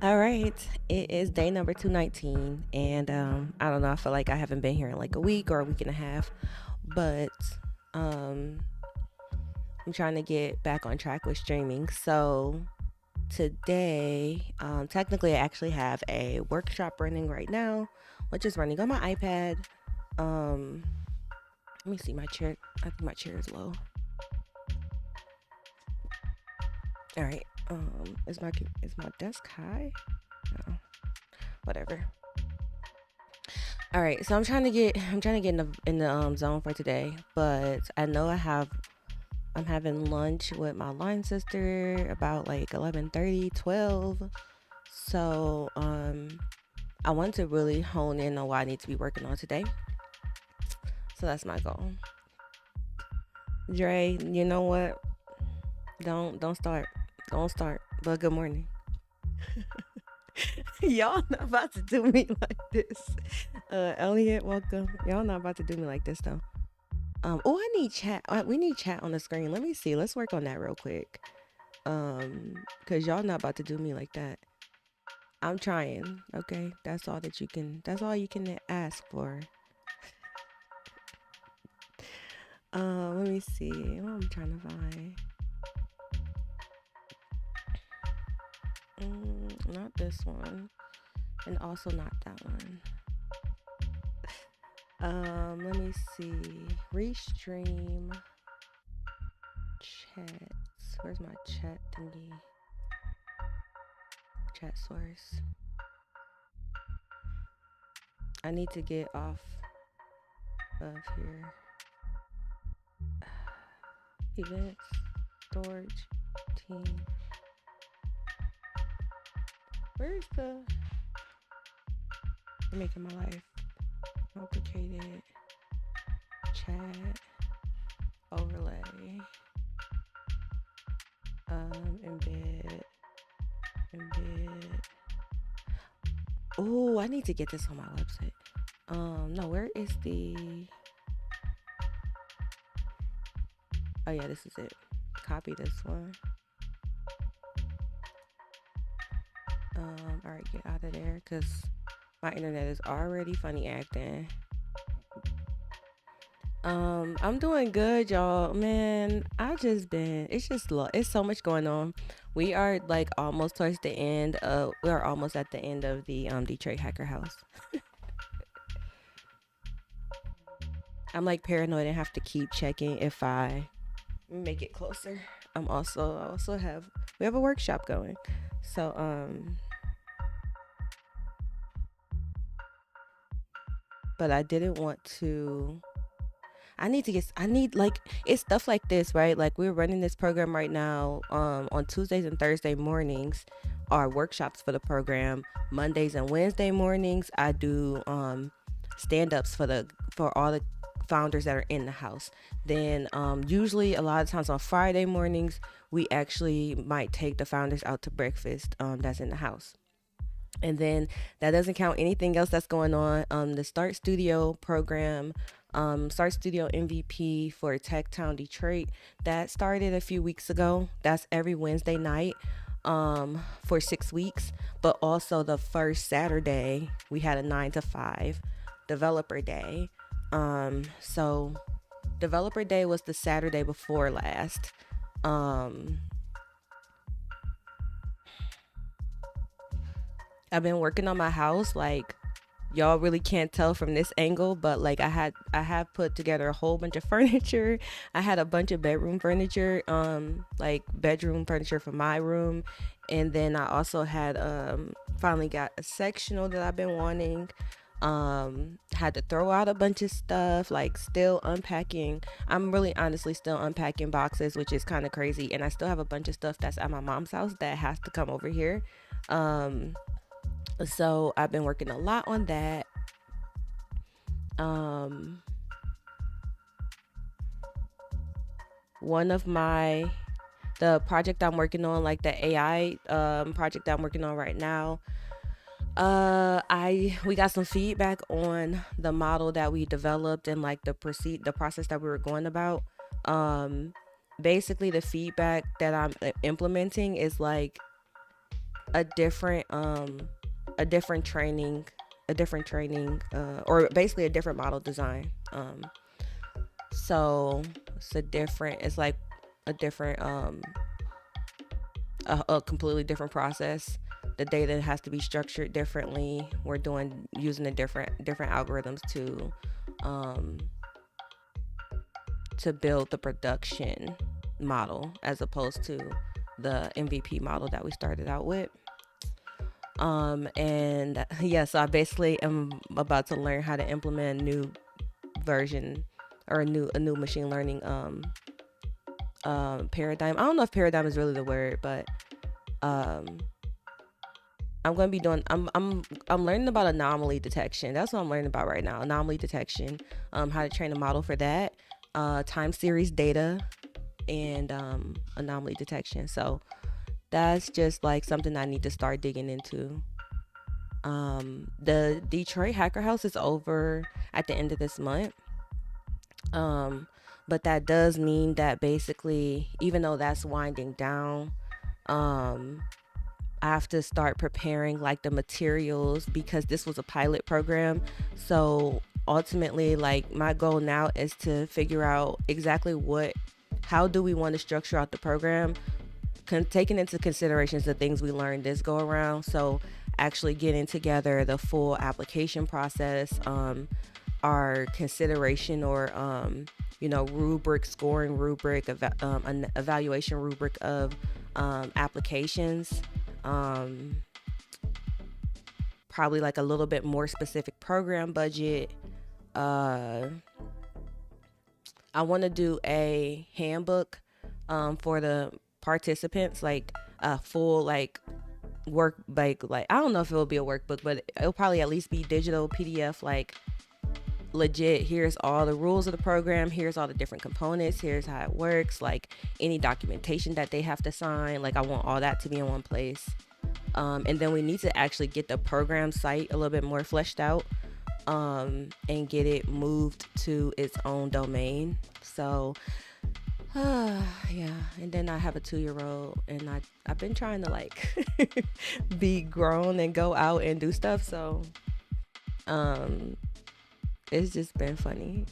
All right, it is day number 219, and I don't know. I feel like I haven't been here in like a week or a week and a half, but um, I'm trying to get back on track with streaming. So today, technically, I actually have a workshop running right now, which is running on my iPad. Um, Let me see my chair. I think my chair is low. All right. Is my desk high? No, whatever. All right, so I'm trying to get in the zone for today, but I know I'm having lunch with my line sister about like 11:30, 12. So I want to really hone in on what I need to be working on today. So that's my goal. Dre, you know what? Don't start. Don't start. But good morning. Y'all not about to do me like this. Elliot, welcome. Y'all not about to do me like this though. Oh, I need chat. We need chat on the screen. Let me see. Let's work on that real quick. Cause y'all not about to do me like that. I'm trying. Okay, that's all that you can. That's all you can ask for. Let me see. What I'm trying to find. Not this one, and also not that one. Let me see. Restream chats. Where's my chat thingy? Chat source. I need to get off of here. Events, storage, team. Where's the making my life complicated? Chat, overlay, embed. Oh, I need to get this on my website. No, where is the? Oh yeah, this is it. Copy this one. All right, get out of there, cause my internet is already funny acting. I'm doing good, y'all. Man, it's so much going on. We are like almost towards the end. We are almost at the end of the Detroit Hacker House. I'm like paranoid and have to keep checking if I make it closer. I also have we have a workshop going. So but I didn't want to I need like it's stuff like this, right? Like we're running this program right now on Tuesdays and Thursday mornings are workshops for the program. Mondays and Wednesday mornings I do stand-ups for all the founders that are in the house. Then usually a lot of times on Friday mornings we actually might take the founders out to breakfast that's in the house. And then that doesn't count anything else that's going on. The Start Studio program, Start Studio MVP for Tech Town Detroit, that started a few weeks ago. That's every Wednesday night for 6 weeks. But also the first Saturday, we had a 9 to 5 developer day. So developer day was the Saturday before last. Um, I've been working on my house. Like y'all really can't tell from this angle, but like I have put together a whole bunch of furniture. I had a bunch of bedroom furniture, like bedroom furniture for my room, and then I also had finally got a sectional that I've been wanting. Had to throw out a bunch of stuff, like still unpacking. I'm really honestly still unpacking boxes, which is kind of crazy, and I still have a bunch of stuff that's at my mom's house that has to come over here. um so I've been working a lot on that. Um, one of my the project I'm working on, like the AI project that I'm working on right now. I we got some feedback on the model that we developed and like the process that we were going about. Um, Basically, the feedback that I'm implementing is like a different a different training or basically a different model design. So it's like a different a completely different process. The data has to be structured differently. We're using a different algorithms um to build the production model as opposed to the MVP model that we started out with. And yeah, so I basically am about to learn how to implement a new version or a new machine learning paradigm. I don't know if paradigm is really the word, but um I'm going to be doing I'm learning about anomaly detection. That's what I'm learning about right now. Anomaly detection, how to train a model for that, time series data, and anomaly detection. So that's just like something I need to start digging into. The Detroit Hacker House is over at the end of this month. But that does mean that basically, even though that's winding down, I have to start preparing like the materials because this was a pilot program. So ultimately, like my goal now is to figure out exactly how do we want to structure out the program, taking into considerations the things we learned this go around. So actually getting together the full application process, our consideration or rubric, scoring rubric, an evaluation rubric of applications, probably like a little bit more specific program budget. I want to do a handbook for the participants, like a full like work, like I don't know if it will be a workbook, but it'll probably at least be digital PDF, like legit. Here's all the rules of the program, here's all the different components, here's how it works, like any documentation that they have to sign. Like I want all that to be in one place. And then we need to actually get the program site a little bit more fleshed out, and get it moved to its own domain. So yeah. And then I have a 2-year-old, and I've been trying to like be grown and go out and do stuff. So it's just been funny.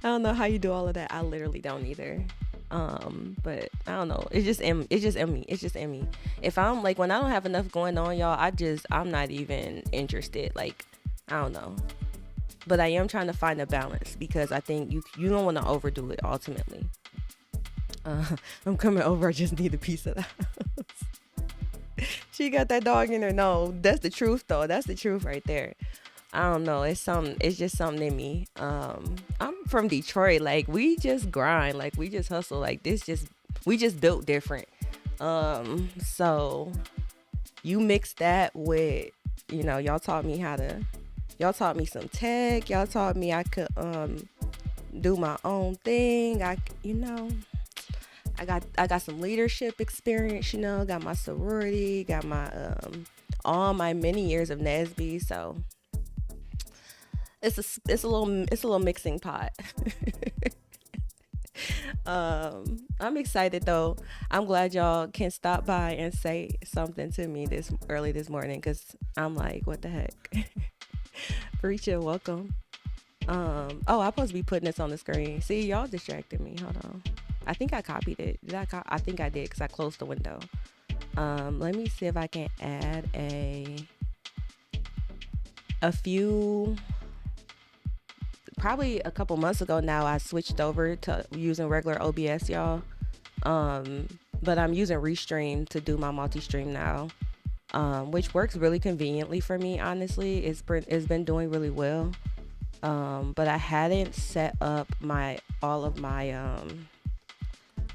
I don't know how you do all of that. I literally don't either. But I don't know. It's just in me. It's just in me. If I'm like, when I don't have enough going on, y'all, I'm not even interested. Like, I don't know. But I am trying to find a balance because I think you don't want to overdo it ultimately. I'm coming over. I just need a piece of the house. She got that dog in her. No, that's the truth though. That's the truth right there. I don't know. It's just something in me. I'm from Detroit. Like we just grind. Like we just hustle. Like we just built different. So you mix that with, y'all taught me some tech. Y'all taught me I could do my own thing. I got some leadership experience, got my sorority, got my all my many years of NSBE. So it's a little mixing pot. I'm excited though. I'm glad y'all can stop by and say something to me this early this morning, because I'm like, what the heck? Preacher, welcome. I'm supposed to be putting this on the screen. See, y'all distracted me. Hold on. I think I copied it. I think I did because I closed the window. Let me see if I can add a few. Probably a couple months ago now, I switched over to using regular OBS, y'all. But I'm using Restream to do my multi-stream now, which works really conveniently for me. Honestly, it's been doing really well. But I hadn't set up all of my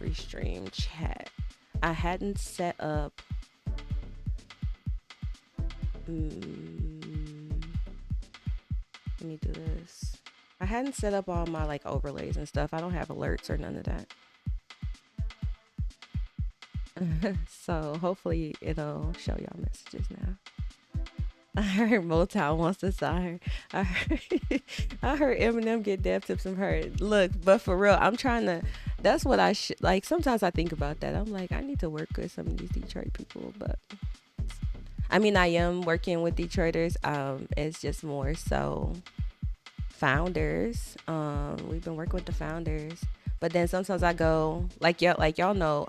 Restream chat. I hadn't set up. Let me do this. I hadn't set up all my like overlays and stuff. I don't have alerts or none of that. So hopefully it'll show y'all messages now. I heard Motown wants to sign her. I heard Eminem get dev tips from her. Look, but for real, That's what I should like. Sometimes I think about that. I'm like, I need to work with some of these Detroit people, but I mean, I am working with Detroiters. It's just more so founders. We've been working with the founders, but then sometimes I go like y'all know,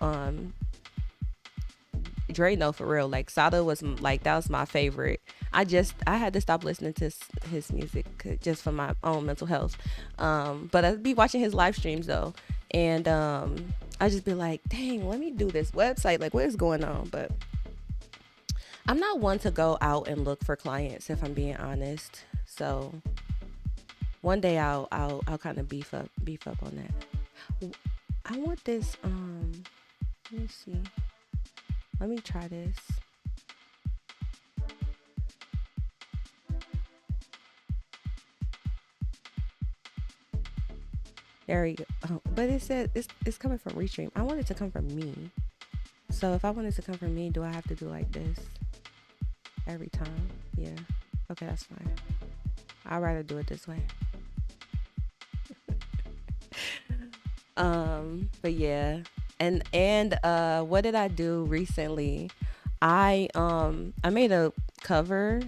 Dre know for real. Like Sada was like that was my favorite. I had to stop listening to his music just for my own mental health. But I'd be watching his live streams though, and I just be like, dang, let me do this website. Like, what is going on? But I'm not one to go out and look for clients if I'm being honest. So one day I'll kind of beef up on that. I want this. Let me see. Let me try this. There we go. Oh, but it said it's coming from Restream. I want it to come from me. So if I want it to come from me, do I have to do like this every time? Yeah. Okay, that's fine. I'd rather do it this way. But yeah. And what did I do recently? I made a cover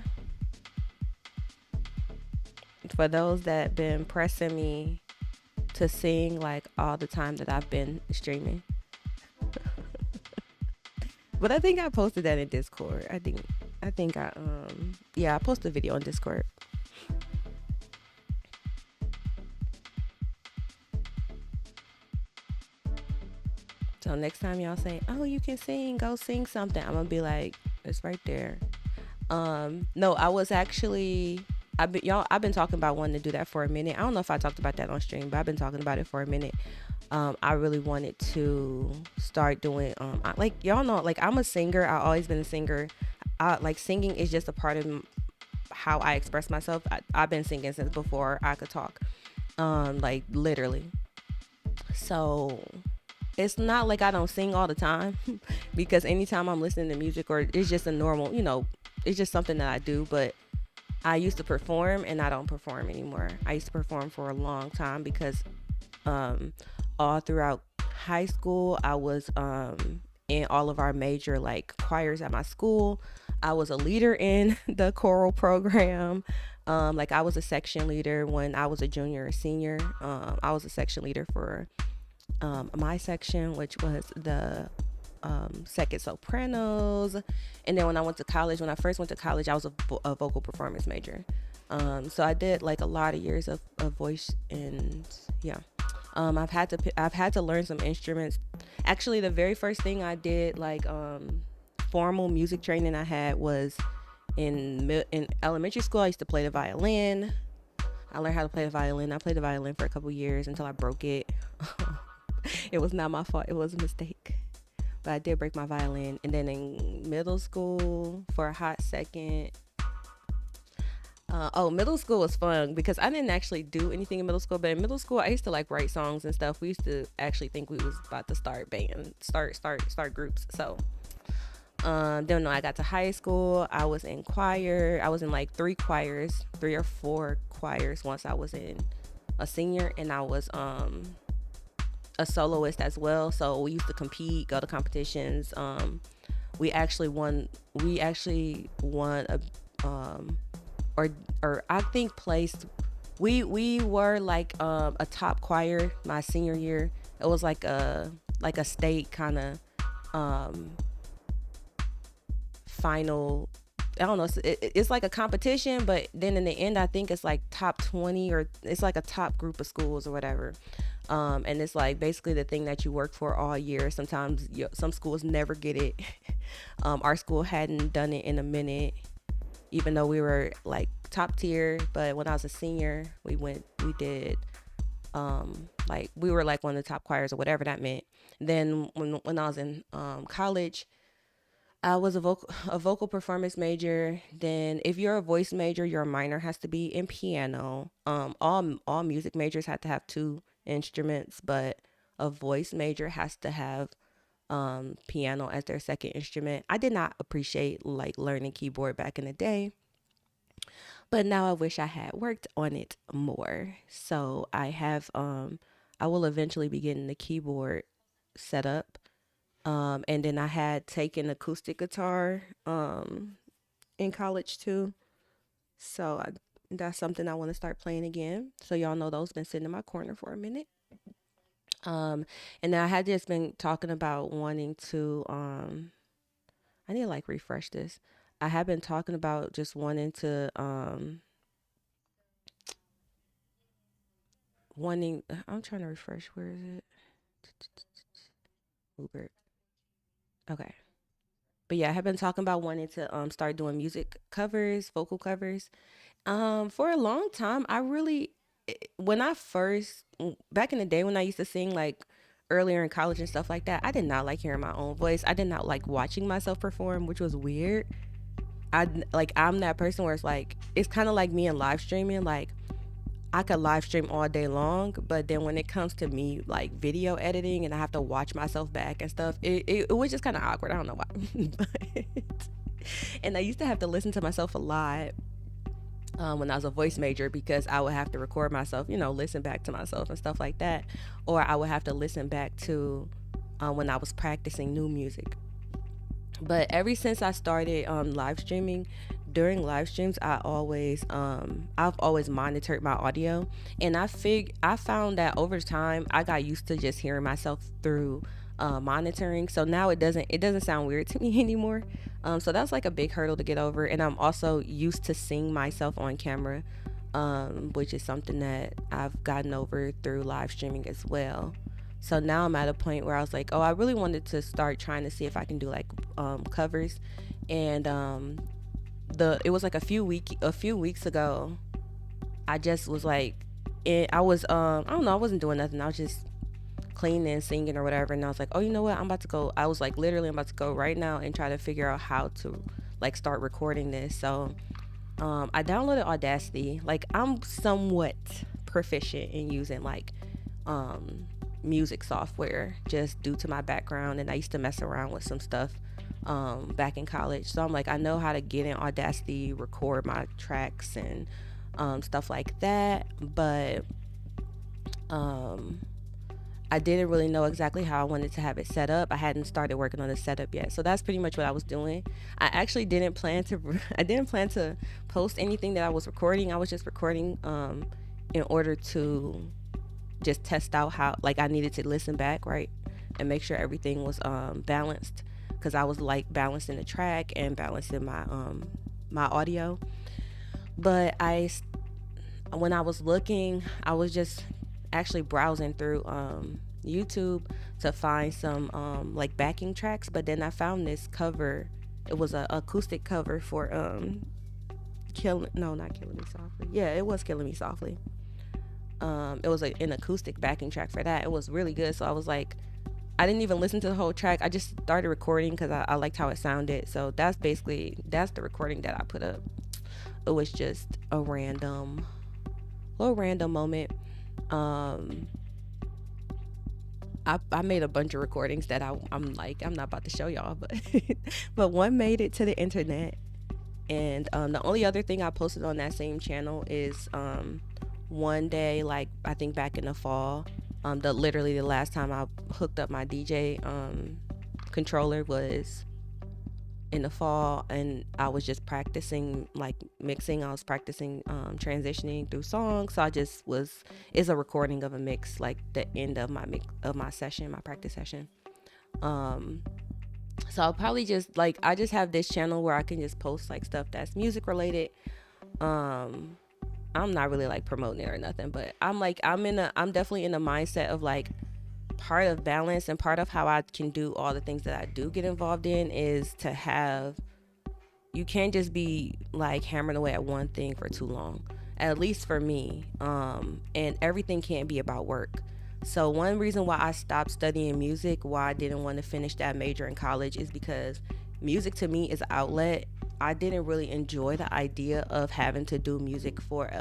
for those that been pressing me to sing like all the time that I've been streaming. But I think I posted that in Discord. I posted a video on Discord. So next time y'all say, "Oh, you can sing, go sing something," I'm gonna be like, "It's right there." No, I was actually I've been talking about wanting to do that for a minute. I don't know if I talked about that on stream, but I've been talking about it for a minute. I really wanted to start doing like y'all know, like I'm a singer. I've always been a singer. Like singing is just a part of how I express myself. I've been singing since before I could talk. Like literally. So it's not like I don't sing all the time because anytime I'm listening to music or it's just a normal, it's just something that I do. But I used to perform and I don't perform anymore. I used to perform for a long time because all throughout high school I was in all of our major like choirs at my school. I was a leader in the choral program. Like I was a section leader when I was a junior or senior. I was a section leader for my section, which was the second sopranos. And then when I first went to college, I was a vocal performance major. So I did like a lot of years of voice, and yeah. I've had to learn some instruments. Actually, the very first thing I did, like formal music training I had, was in elementary school. I used to play the violin. I learned how to play the violin. I played the violin for a couple years until I broke it. It was not my fault. It was a mistake. But I did break my violin. And then in middle school, for a hot second, middle school was fun because I didn't actually do anything in middle school. But in middle school, I used to like write songs and stuff. We used to actually think we was about to start groups. So then when I got to high school, I was in choir. I was in like 3 or 4 choirs once I was in a senior, and I was a soloist as well. So we used to compete, go to competitions. We actually won a or I think placed. We were like a top choir my senior year. It was like a state kind of final. I don't know. It's like a competition, but then in the end, I think it's like top 20, or it's like a top group of schools or whatever. And it's like basically the thing that you work for all year. Sometimes some schools never get it. Our school hadn't done it in a minute, even though we were like top tier. But when I was a senior, we did like we were like one of the top choirs or whatever that meant. Then when I was in college, I was a vocal performance major. Then if you're a voice major, your minor has to be in piano. All music majors had to have 2 instruments, but a voice major has to have piano as their second instrument. I did not appreciate like learning keyboard back in the day, but now I wish I had worked on it more. So I have I will eventually be getting the keyboard set up. And then I had taken acoustic guitar in college too. So that's something I want to start playing again. So y'all know those been sitting in my corner for a minute. Um, and then I had just been talking about wanting to I need to like refresh this. I have been talking about just wanting to wanting I'm trying to refresh. Where is it? Uber. Okay. But yeah, I have been talking about wanting to start doing music covers, vocal covers. For a long time, I really when I first back in the day when I used to sing like earlier in college and stuff like that, I did not like hearing my own voice. I did not like watching myself perform, which was weird. I'm that person where it's kind of like me and live streaming. Like I could live stream all day long, but then when it comes to me like video editing and I have to watch myself back and stuff, it was just kind of awkward. I don't know why. But, and I used to have to listen to myself a lot when I was a voice major because I would have to record myself, listen back to myself and stuff like that. Or I would have to listen back to when I was practicing new music. But ever since I started live streaming, during live streams, I've always monitored my audio, and I found that over time I got used to just hearing myself through monitoring. So now it doesn't sound weird to me anymore. So that's like a big hurdle to get over, and I'm also used to seeing myself on camera, which is something that I've gotten over through live streaming as well. So now I'm at a point where I was like, oh, I really wanted to start trying to see if I can do like covers, and it was like a few weeks ago. I just was like, I was I don't know, I wasn't doing nothing. I was just cleaning and singing or whatever, and I was like, oh, you know what? I'm about to go. I was like, literally, I'm about to go right now and try to figure out how to like start recording this. So I downloaded Audacity. Like I'm somewhat proficient in using like music software just due to my background, and I used to mess around with some stuff back in college. So I'm like, I know how to get in Audacity, record my tracks and stuff like that. But I didn't really know exactly how I wanted to have it set up. I hadn't started working on the setup yet. So that's pretty much what I was doing. I actually didn't plan to I didn't plan to post anything that I was recording. I was just recording in order to just test out how, like, I needed to listen back, right, and make sure everything was balanced, because I was like balancing the track and balancing my audio. But when I was looking, I was just actually browsing through YouTube to find some like backing tracks, but then I found this cover. It was an acoustic cover for not Killing Me Softly. Yeah, it was Killing Me Softly. It was an acoustic backing track for that. It was really good. So I was like, I didn't even listen to the whole track. I just started recording because I liked how it sounded. So that's the recording that I put up. It was just a little random moment. I made a bunch of recordings that I'm like, I'm not about to show y'all, but but one made it to the internet. And the only other thing I posted on that same channel is one day, like I think back in the fall, literally the last time I hooked up my DJ controller was in the fall, and I was just practicing like mixing. I was practicing transitioning through songs. So it's a recording of a mix, like the end of my session, my practice session. So I'll probably just like, I just have this channel where I can just post like stuff that's music related. I'm not really like promoting it or nothing, but I'm definitely in the mindset of like, part of balance and part of how I can do all the things that I do get involved in is to have, you can't just be like hammering away at one thing for too long, at least for me. And everything can't be about work. So one reason why I stopped studying music, why I didn't want to finish that major in college, is because music to me is an outlet. I didn't really enjoy the idea of having to do music for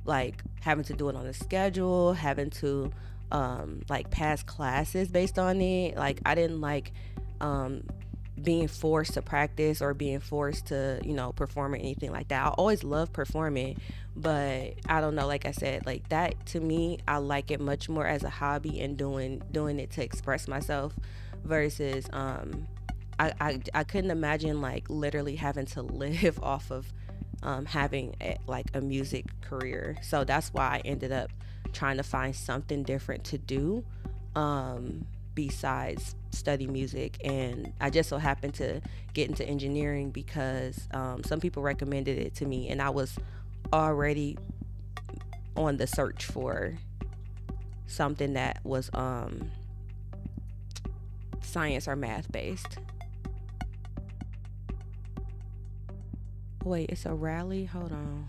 like having to do it on a schedule, having to like pass classes based on it. Like I didn't like being forced to practice or being forced to, perform or anything like that. I always love performing, but I don't know, like I said, like that to me, I like it much more as a hobby and doing it to express myself versus I couldn't imagine like literally having to live off of having like a music career. So that's why I ended up trying to find something different to do besides study music. And I just so happened to get into engineering because some people recommended it to me, and I was already on the search for something that was science or math based. Wait, it's a rally? Hold on.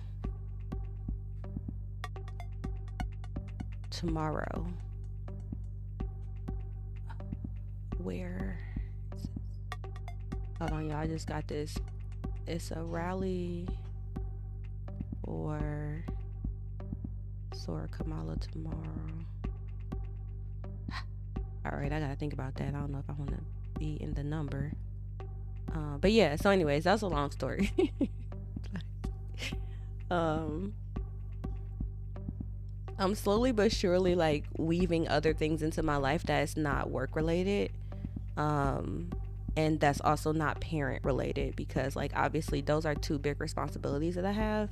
Tomorrow. Where? Hold on, y'all. I just got this. It's a rally for Sora Kamala tomorrow. All right, I gotta think about that. I don't know if I want to be in the number. But yeah, so anyways, that's a long story. um I'm slowly but surely like weaving other things into my life that's not work related. Um and that's also not parent related, because like obviously those are two big responsibilities that I have.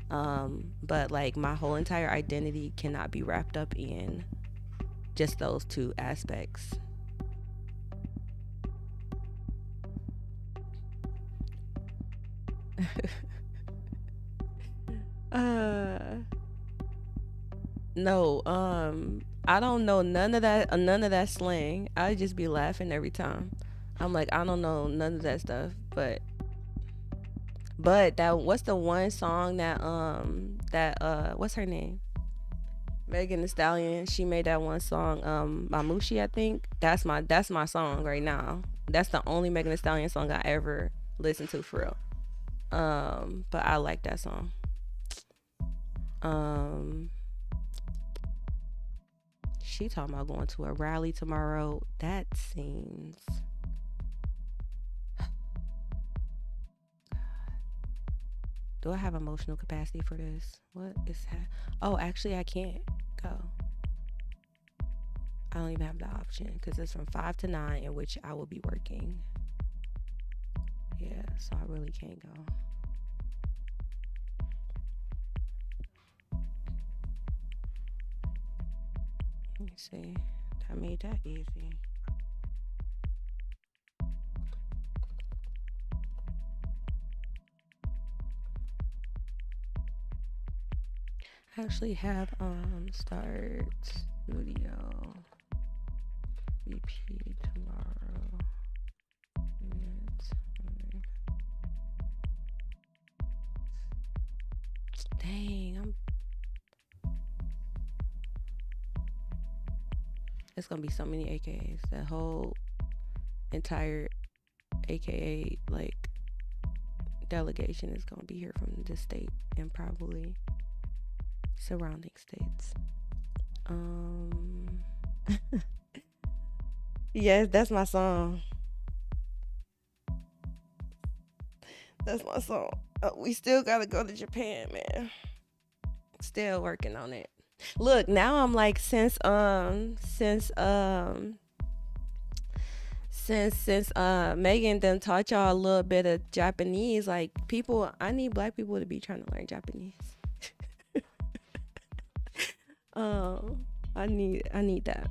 But like my whole entire identity cannot be wrapped up in just those two aspects. uh No, I don't know none of that slang. I just be laughing every time. I'm like, I don't know none of that stuff, but that what's the one song that what's her name? Megan Thee Stallion. She made that one song, Mamushi, I think. That's my song right now. That's the only Megan Thee Stallion song I ever listened to for real. But I like that song. Um, She talking about going to a rally tomorrow. That seems. Do I have emotional capacity for this? What is that? Oh, actually, I can't go. I don't even have the option because it's from 5 to 9, in which I will be working. Yeah, so I really can't go. Let me see. I made that easy. I actually have start studio VP tomorrow. Dang, it's gonna be so many AKAs. That whole entire AKA like delegation is gonna be here from this state and probably surrounding states. Yes, that's my song. That's my song. We still gotta go to Japan, man. Still working on it. Look, now I'm like, since Megan done taught y'all a little bit of Japanese, like people, I need black people to be trying to learn Japanese. I need that.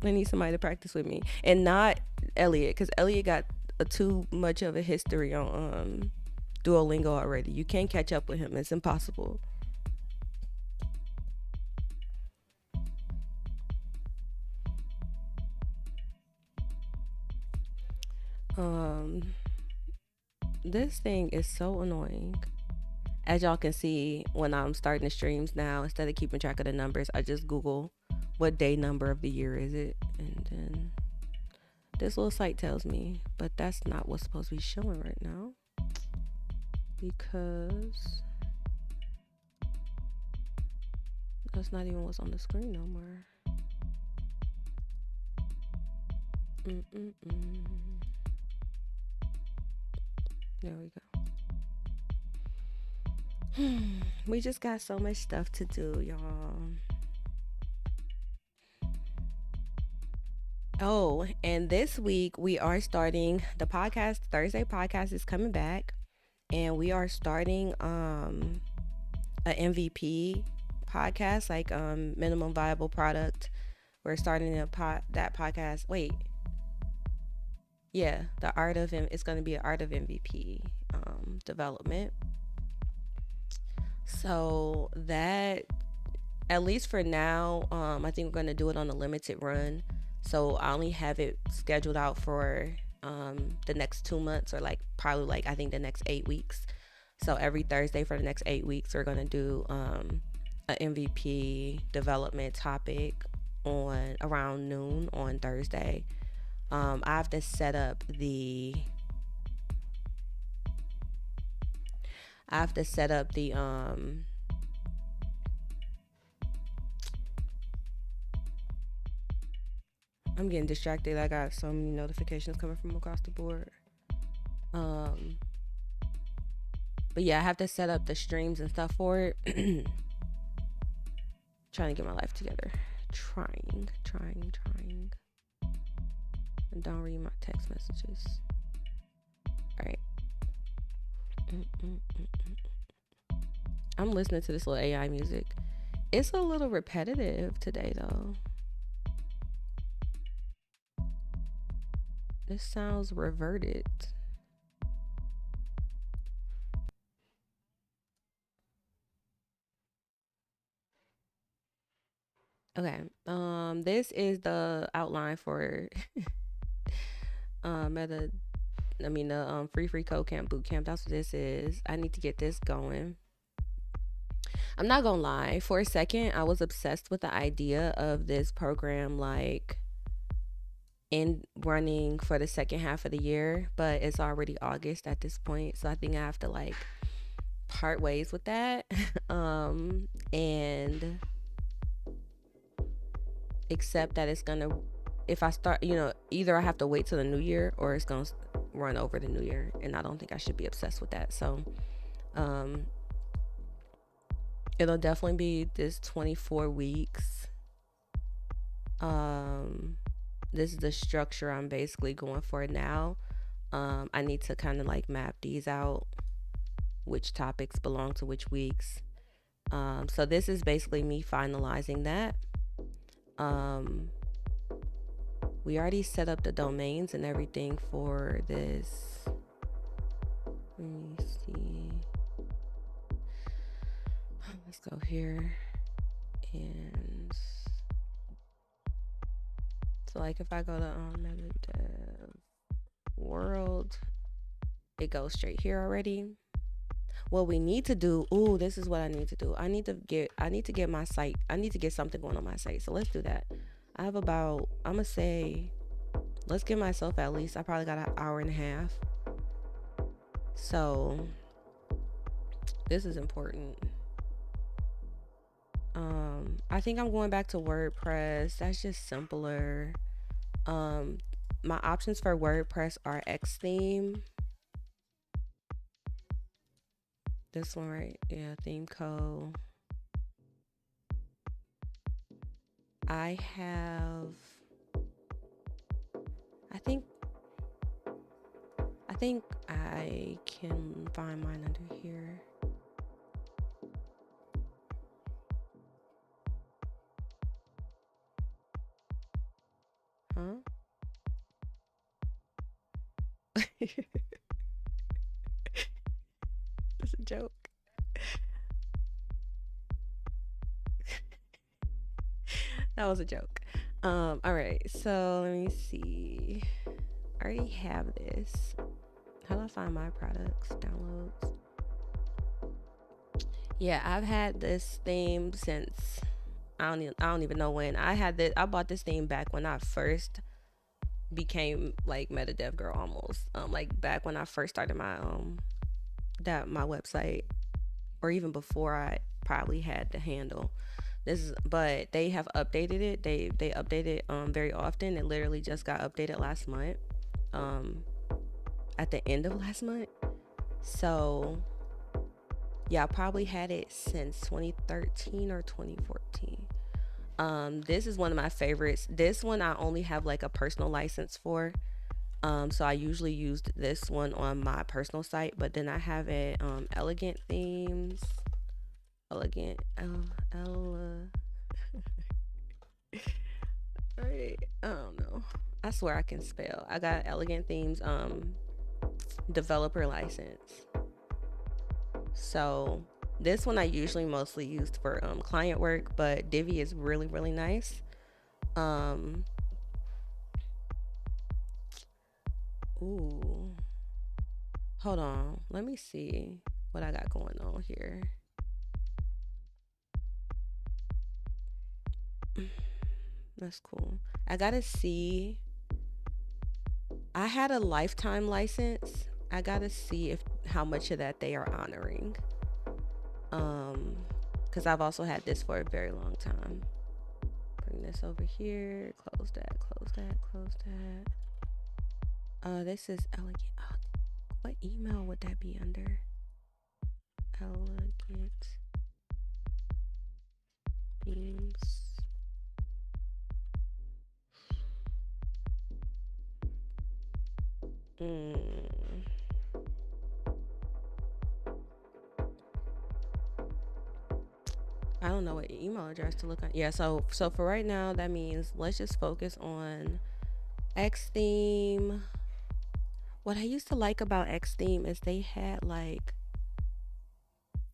I need somebody to practice with me, and not Elliot, because Elliot got too much of a history on Duolingo already. You can't catch up with him. It's impossible. Um, this thing is so annoying. As y'all can see, when I'm starting the streams now, instead of keeping track of the numbers, I just Google what day number of the year is it, and then this little site tells me, but that's not what's supposed to be showing right now, because that's not even what's on the screen no more. Mm-mm-mm. There we go. We just got so much stuff to do, y'all. Oh, and this week we are starting the podcast. Thursday podcast is coming back, and we are starting a MVP podcast, like minimum viable product. We're starting that podcast. Wait, yeah, it's going to be an art of MVP development. So that, at least for now, I think we're going to do it on a limited run. So I only have it scheduled out for the next 2 months, or like probably like I think the next 8 weeks. So every Thursday for the next 8 weeks, we're going to do an MVP development topic on around noon on Thursday. I have to set up the I'm getting distracted. I got so many notifications coming from across the board. But yeah, I have to set up the streams and stuff for it. Trying to get my life together. Trying. And don't read my text messages. All right. I'm listening to this little AI music. It's a little repetitive today, though. This sounds reverted. Okay. This is the outline for the freeCodeCamp Bootcamp. That's what this is. I need to get this going. I'm not gonna lie. For a second, I was obsessed with the idea of this program, like in running for the second half of the year, but it's already August at this point, so I think I have to like part ways with that. And accept that it's gonna, if I start, either I have to wait till the new year or it's gonna run over the new year, and I don't think I should be obsessed with that. So it'll definitely be this 24 weeks. This is the structure I'm basically going for now. I need to kind of like map these out, which topics belong to which weeks. So this is basically me finalizing that. We already set up the domains and everything for this. Let me see. Let's go here. And so like if I go to MetaDev world, it goes straight here already. What we need to do, this is what I need to do. I need to get my site. I need to get something going on my site. So let's do that. I have about, I'm gonna say, let's give myself at least, I probably got an hour and a half. So this is important. I think I'm going back to WordPress. That's just simpler. My options for WordPress are Xtheme. This one, right? Yeah, ThemeCo. I think I can find mine under here. Huh? It's a joke. That was a joke. All right, so let me see. I already have this. How do I find my products? Downloads. Yeah, I've had this theme since I don't even know when. I bought this theme back when I first became like MetaDev girl almost. Like back when I first started my my website, or even before I probably had the handle. But they have updated it. They update it very often. It literally just got updated last month. At the end of last month. So yeah, I probably had it since 2013 or 2014. This is one of my favorites. This one I only have like a personal license for. So I usually used this one on my personal site, but then I have it elegant themes. Elegant right. I don't know. I swear I can spell. I got elegant themes developer license. So this one I usually mostly used for client work, but Divi is really really nice. Um ooh. Hold on. Let me see what I got going on here. That's cool. I gotta see. I had a lifetime license. I gotta see if how much of that they are honoring. Because I've also had this for a very long time. Bring this over here. Close that. Close that. Close that. This is elegant. Oh, what email would that be under? Elegant themes. I don't know what email address to look on. Yeah, so for right now, that means let's just focus on X theme. What I used to like about X theme is they had like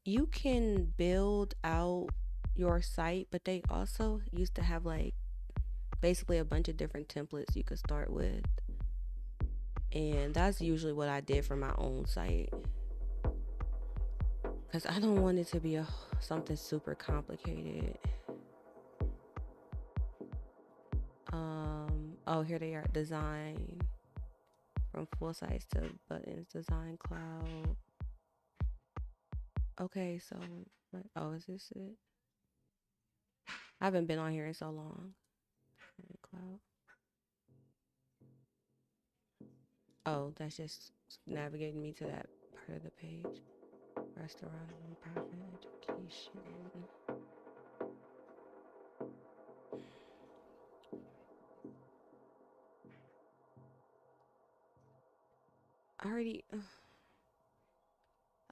you can build out your site, but they also used to have like basically a bunch of different templates you could start with. And that's usually what I did for my own site. Cause I don't want it to be something super complicated. Oh, here they are. Design from full size to buttons. Design cloud. Okay, so oh, is this it? I haven't been on here in so long. Cloud. Oh, that's just navigating me to that part of the page. Restaurant, nonprofit, education. I already.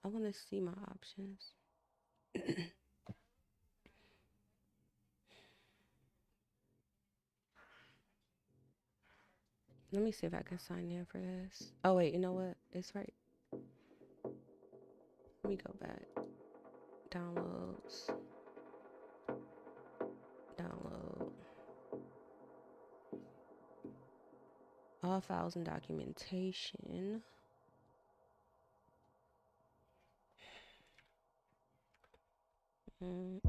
I want to see my options. Let me see if I can sign in for this. Oh wait, you know what? It's right. Let me go back. Downloads. Download. All files and documentation. And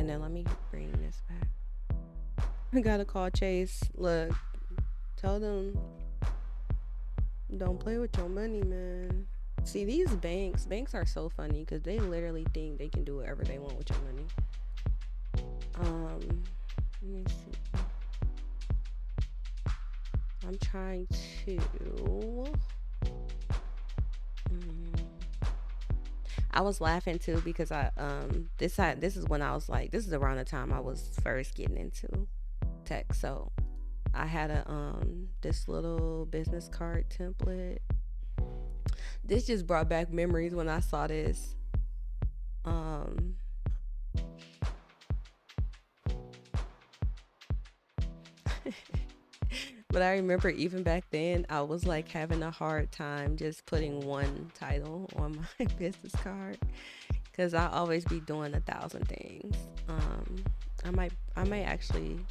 then let me bring this back. I gotta call Chase. Look, tell them don't play with your money, man. See, these banks are so funny because they literally think they can do whatever they want with your money. Let me see. I'm trying to. I was laughing too because this is when I was like, this is around the time I was first getting into tech. So I had this little business card template. This just brought back memories when I saw this. But I remember even back then I was like having a hard time just putting one title on my business card because I always be doing 1,000 things. I might actually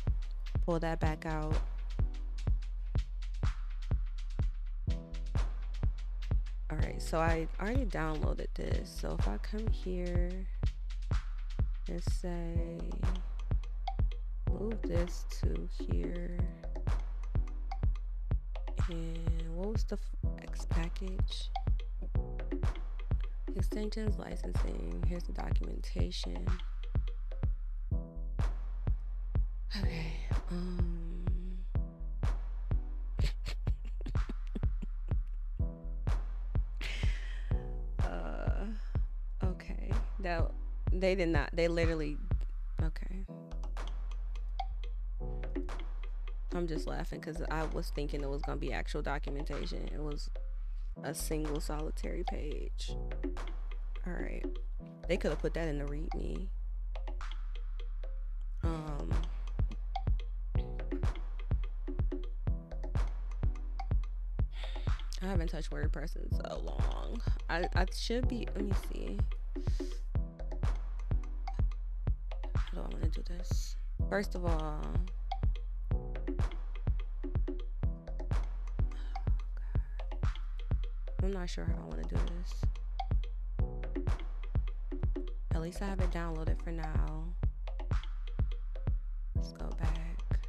pull that back out. Alright, so I already downloaded this. So if I come here and say move this to here, and what was the X package? Extensions, licensing. Here's the documentation. Okay. That they did not. They literally. Okay. I'm just laughing because I was thinking it was gonna be actual documentation. It was a single solitary page. All right. They could have put that in the README. I haven't touched WordPress in so long. I should be. Let me see. How do I want to do this? First of all, I'm not sure how I want to do this. At least I have it downloaded for now. Let's go back.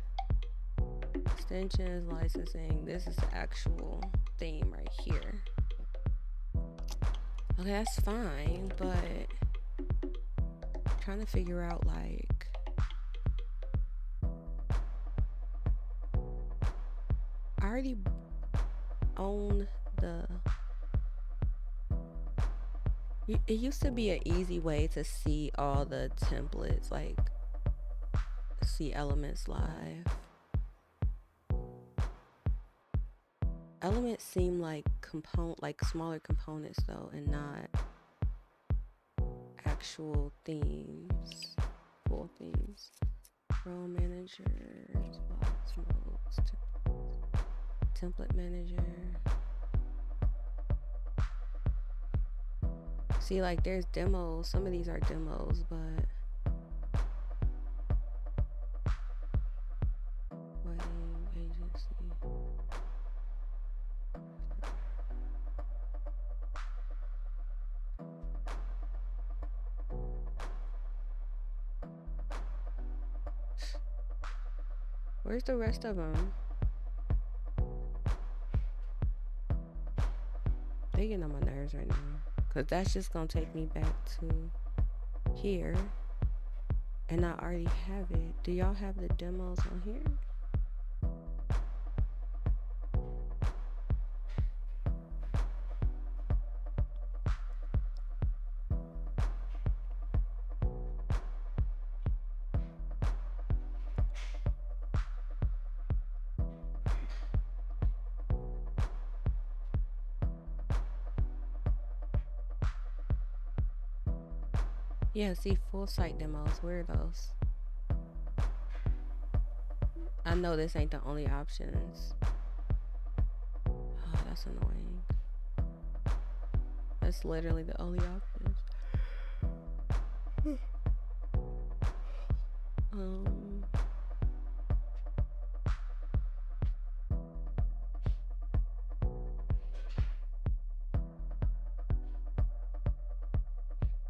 Extensions, licensing. This is the actual theme right here. Okay, that's fine, but I'm trying to figure out like I already own the. It used to be an easy way to see all the templates, like see elements live. Elements seem like smaller components though, and not actual themes, full themes. Role managers, box modes, template manager. See, like there's demos. Some of these are demos, but wedding agency. Where's the rest of them? They getting on my nerves right now. Because that's just going to take me back to here. And I already have it. Do y'all have the demos on here? Yeah, see, full site demos. Where are those? I know this ain't the only options. Oh, that's annoying. That's literally the only options.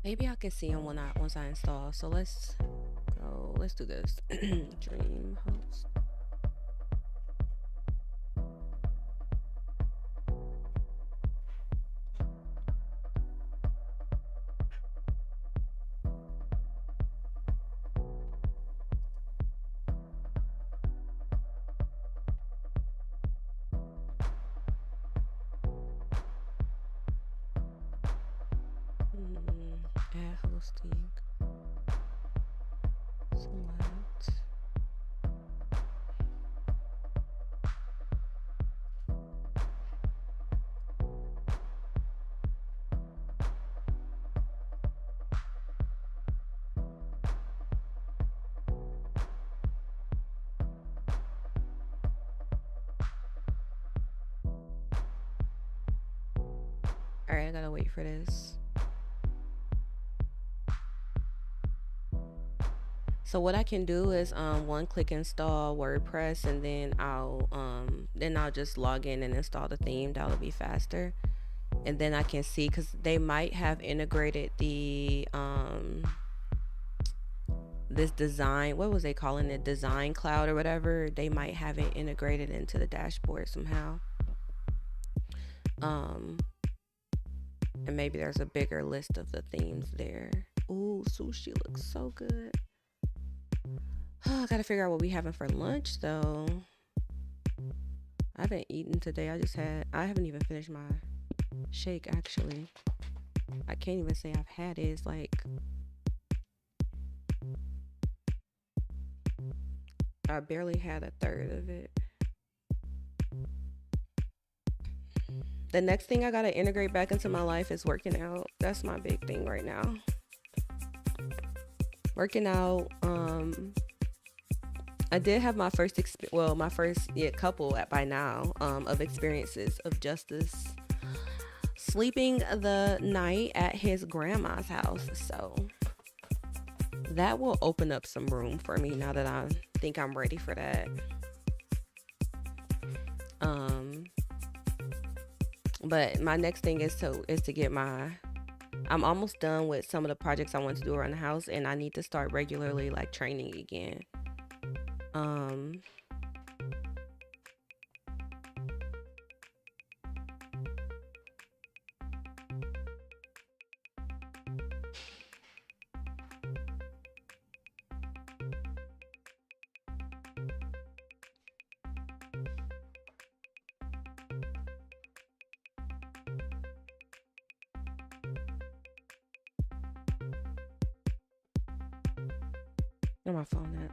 Maybe I can see them once I install. So let's go. Let's do this. Dream host. Add hosting. Select. All right, I gotta wait for this. So what I can do is one click install WordPress, and then I'll just log in and install the theme. That'll be faster. And then I can see, because they might have integrated the this design, what was they calling it, design cloud or whatever. They might have it integrated into the dashboard somehow. And maybe there's a bigger list of the themes there. Ooh, sushi looks so good. I gotta figure out what we having for lunch though. I haven't eaten today. I haven't even finished my shake actually. I can't even say I've had it. It's like I barely had a third of it. The next thing I gotta integrate back into my life is working out. That's my big thing right now. Working out. I did have my first couple by now of experiences of Justice sleeping the night at his grandma's house. So that will open up some room for me now that I think I'm ready for that. But my next thing is to get my. I'm almost done with some of the projects I want to do around the house, and I need to start regularly like training again. Where my phone at?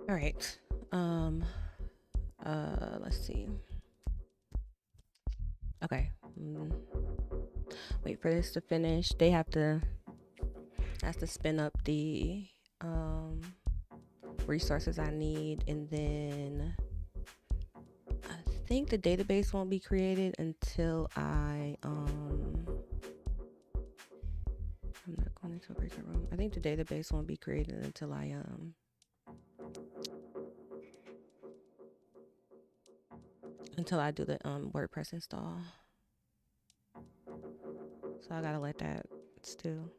All right. Let's see. Okay. Wait for this to finish. They have to spin up the um resources I need, and then I think the database won't be created until I'm not going into a breakout room. I think the database won't be created until I do the WordPress install. So I gotta let that stew.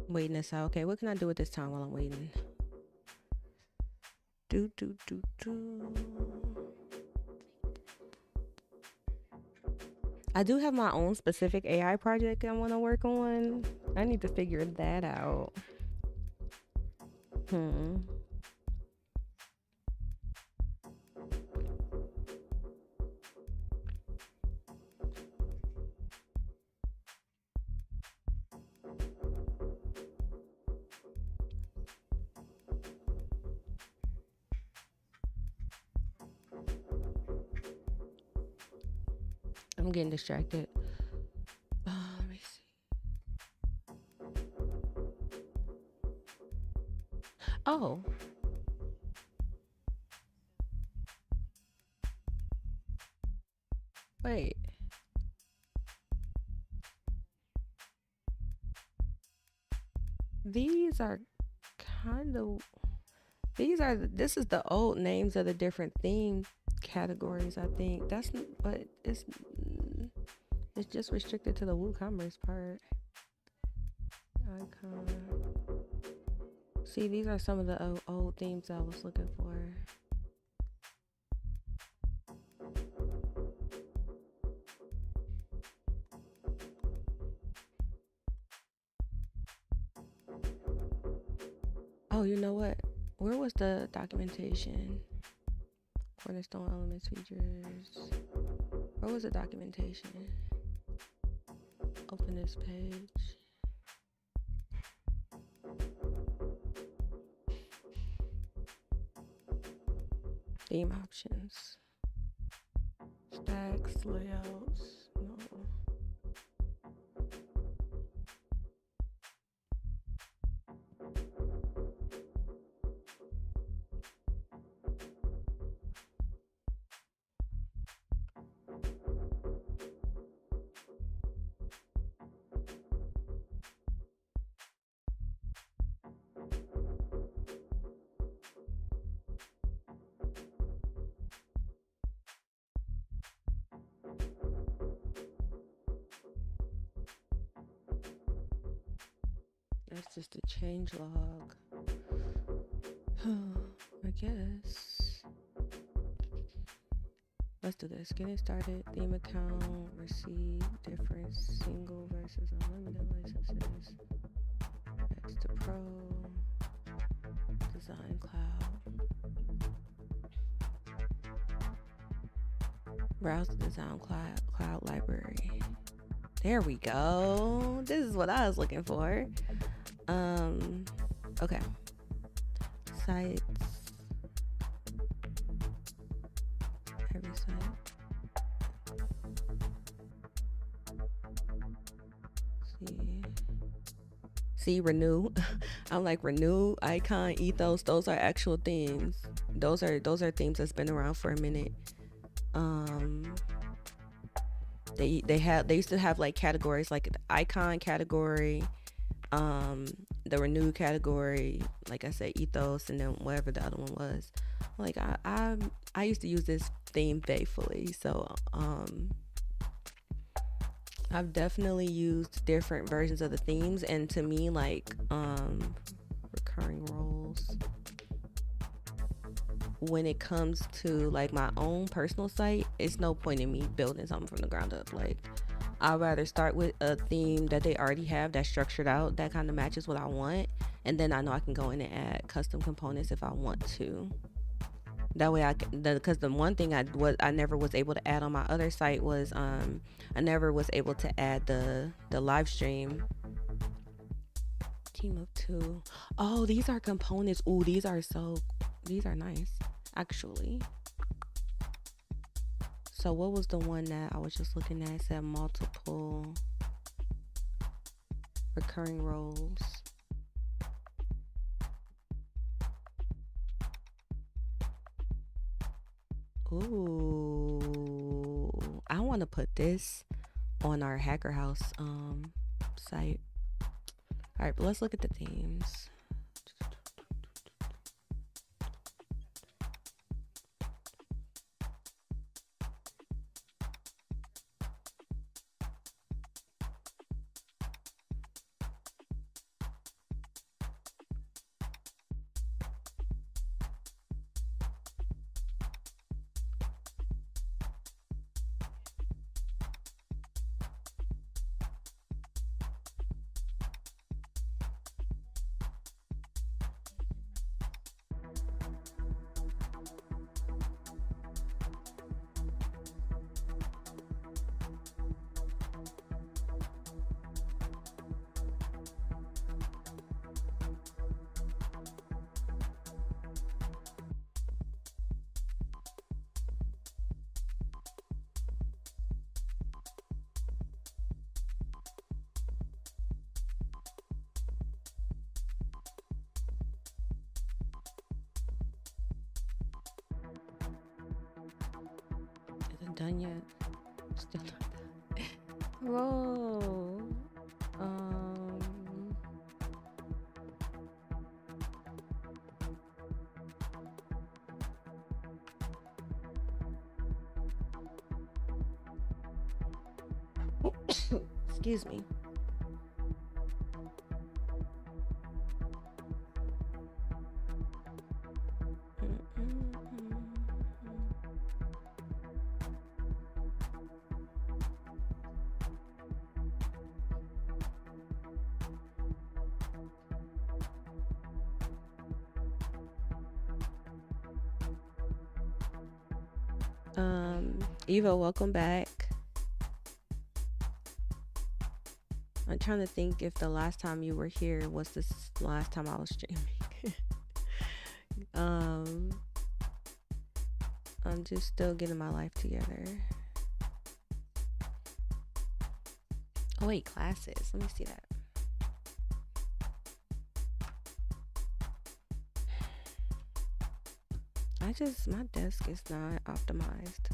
Waiting this out. Okay, what can I do at this time while I'm waiting? Do. I do have my own specific AI project I want to work on. I need to figure that out. I'm getting distracted. Let me see. Oh. Wait. These are kind of... This is the old names of the different theme categories, I think. But it's just restricted to the WooCommerce part. Icon. See, these are some of the old themes I was looking for. Oh, you know what? Where was the documentation? Cornerstone elements, features. Where was the documentation? Open this page. Theme options. Stacks, layouts. No. That's just a change log. I guess. Let's do this. Getting started. Theme account. Receive difference. Single versus unlimited licenses. Next to Pro. Design Cloud. Browse the Design Cloud library. There we go. This is what I was looking for. Okay. Sites. Every site. See, renew. I'm like, renew, icon, ethos. Those are actual themes. Those are themes that's been around for a minute. They used to have like categories, like the icon category, the renew category, like I said, ethos, and then whatever the other one was. Like I used to use this theme faithfully, so I've definitely used different versions of the themes, and to me, like recurring roles, when it comes to like my own personal site, it's no point in me building something from the ground up. Like, I'd rather start with a theme that they already have that's structured out, that kind of matches what I want, and then I know I can go in and add custom components if I want to. That way, because the one thing I never was able to add on my other site was I never was able to add the live stream. Team of two. Oh, these are components. Ooh, these are nice, actually. So what was the one that I was just looking at? It said multiple recurring roles. Ooh, I want to put this on our Hacker House site. All right, but let's look at the themes. Is it done yet? Still not done. Whoa. Excuse me. Eva, welcome back. I'm trying to think if the last time you were here was this last time I was streaming. I'm just still getting my life together. Oh wait, classes. Let me see that. My desk is not optimized.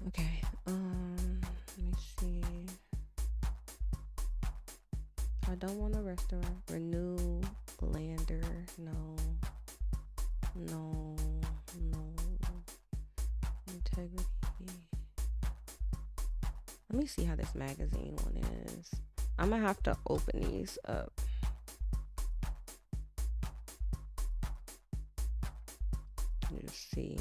Okay, let me see. I don't want a restaurant. Renew lander. No. Integrity. Let me see how this magazine one is. I'm gonna have to open these up. Let's see.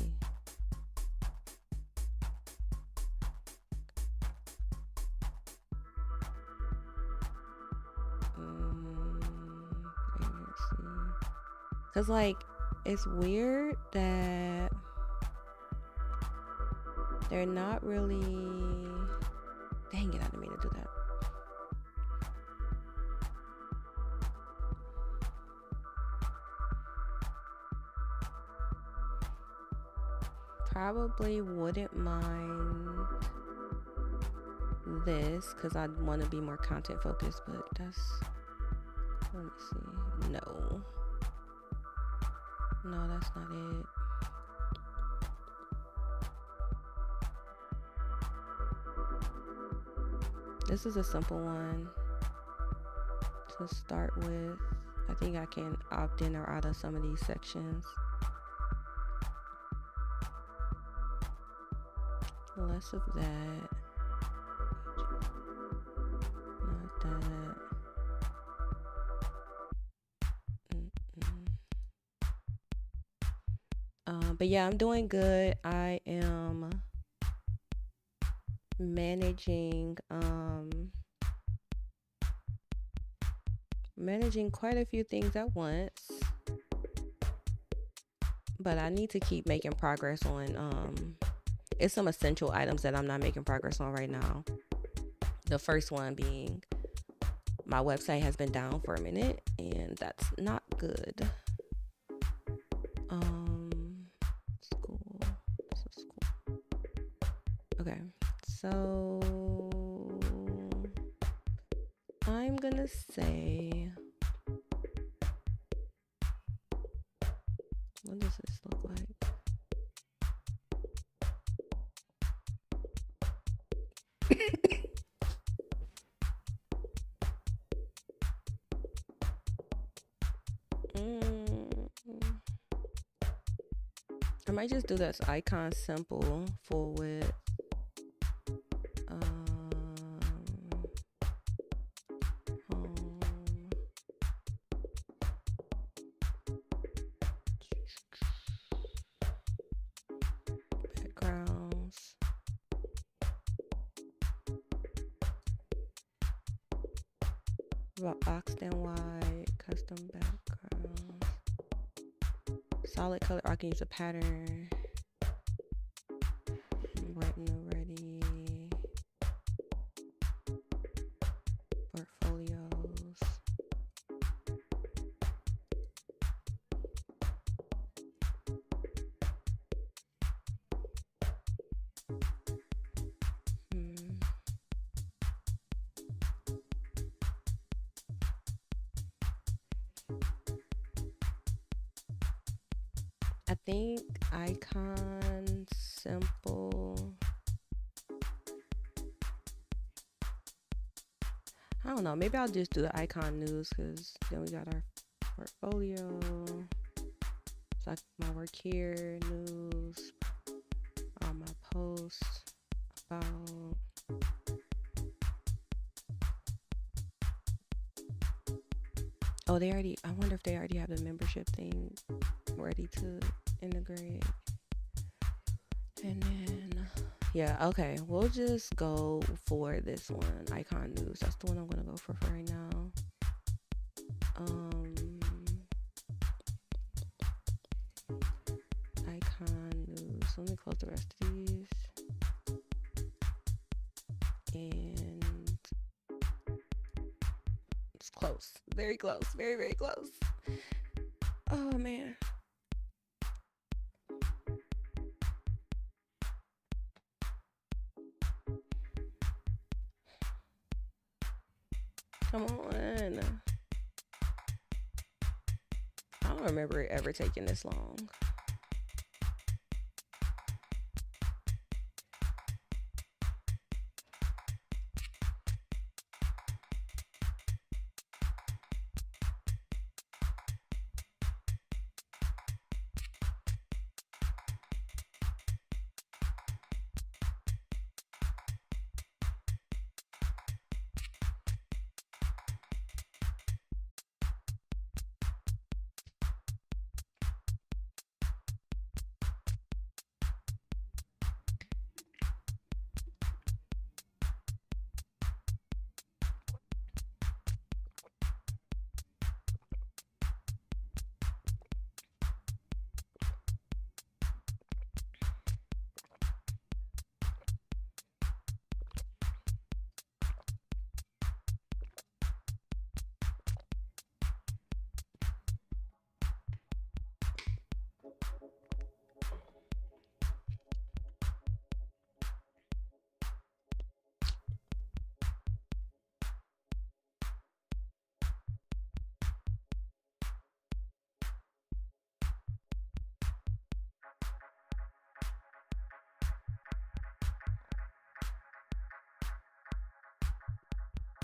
Cause like it's weird that they're not really. Dang it! I didn't mean to do that. Probably wouldn't mind this because I want to be more content focused, but that's. Let me see. No, that's not it. This is a simple one to start with. I think I can opt in or out of some of these sections. Less of that. But yeah, I'm doing good. I am managing quite a few things at once, but I need to keep making progress on it's some essential items that I'm not making progress on right now. The first one being my website has been down for a minute, and that's not good. School. This is school. Okay. So I'm gonna say, what does this look like? I might just do this icon simple, full width. Home. Backgrounds. Boxed and white, custom backgrounds. Solid color, I can use a pattern. Retina ready. Portfolios. I think icon simple. I don't know. Maybe I'll just do the icon news, because then we got our portfolio. So my work here, news, all my posts about. Oh, I wonder if they already have the membership thing ready to integrate. And then, yeah, okay, we'll just go for this one, icon news. That's the one I'm gonna go for right now. Icon news. Let me close the rest of these. And it's close, very close, very, very close. Oh man. Come on. I don't remember it ever taking this long.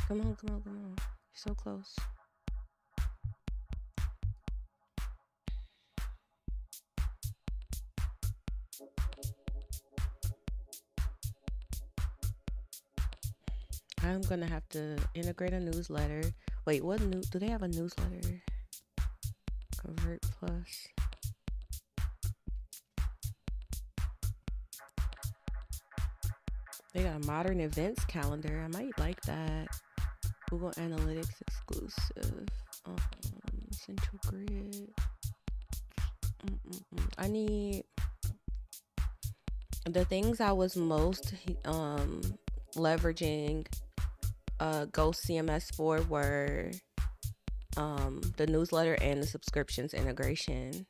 Come on, come on, come on. You're so close. I'm gonna have to integrate a newsletter. Wait, do they have a newsletter? Convert Plus. They got a modern events calendar. I might like that. Google Analytics exclusive. Central Grid. I need the things I was most leveraging Ghost CMS for were the newsletter and the subscriptions integration.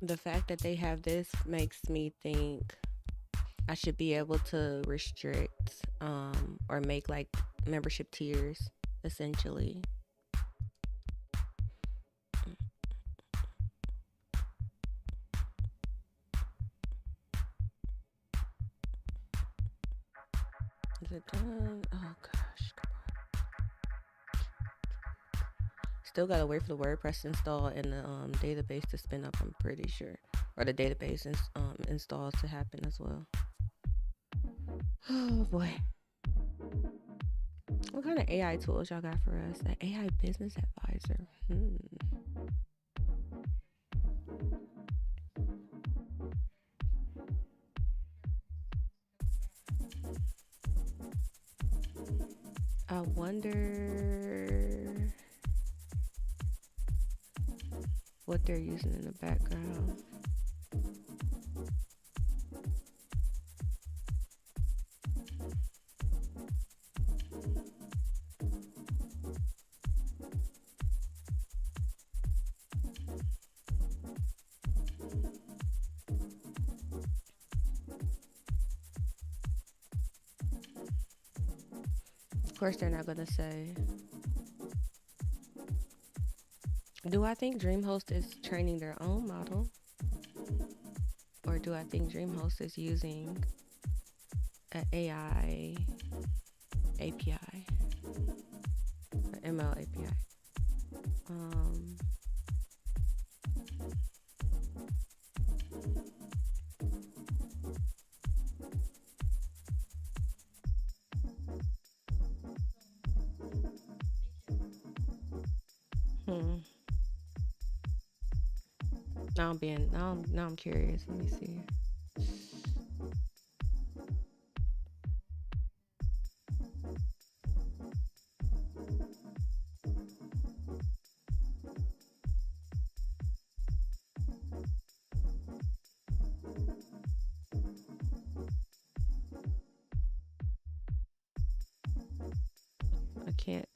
The fact that they have this makes me think I should be able to restrict or make like membership tiers essentially. Is it done? Oh gosh. Still gotta wait for the WordPress install and the database to spin up, I'm pretty sure. Or the database installs to happen as well. Oh boy. What kind of AI tools y'all got for us? An AI business advisor. I wonder what they're using in the background. Of course, they're not gonna say. Do I think DreamHost is training their own model? Or do I think DreamHost is using an AI API? Or ML API? Now I'm curious. Let me see.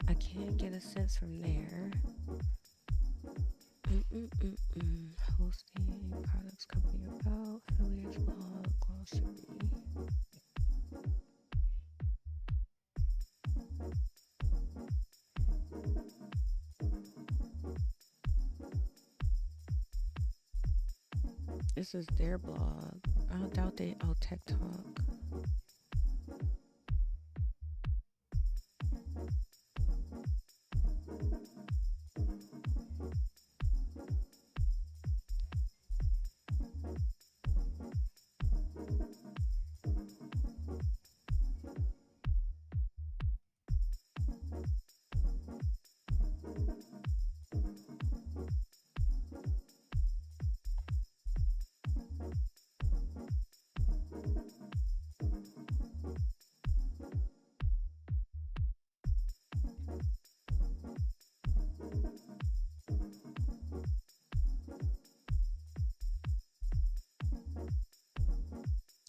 I can't get a sense from there. Hosting, products, company about, affiliates, blog, glossary. This is their blog. I doubt they. Oh, Tech Talk.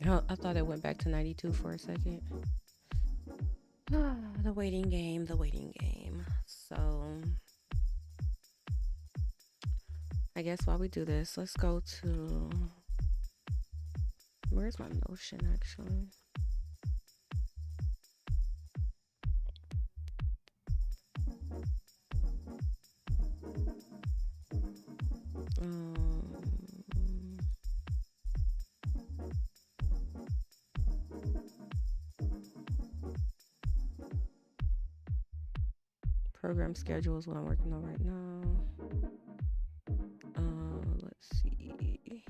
Oh, I thought it went back to 92 for a second. The waiting game. So, I guess while we do this, let's go to... Where's my Notion, actually? Program schedule is what I'm working on right now. Let's see.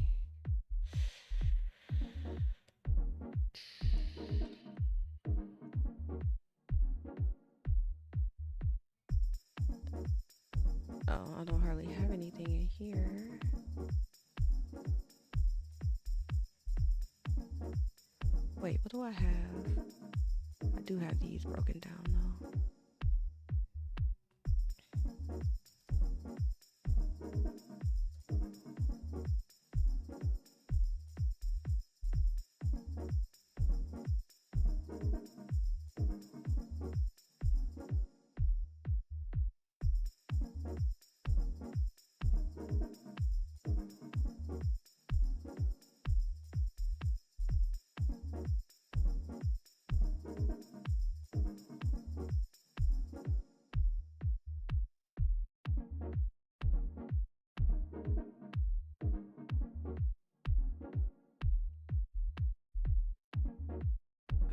Oh, I don't hardly have anything in here. Wait, what do I have? I do have these broken down though.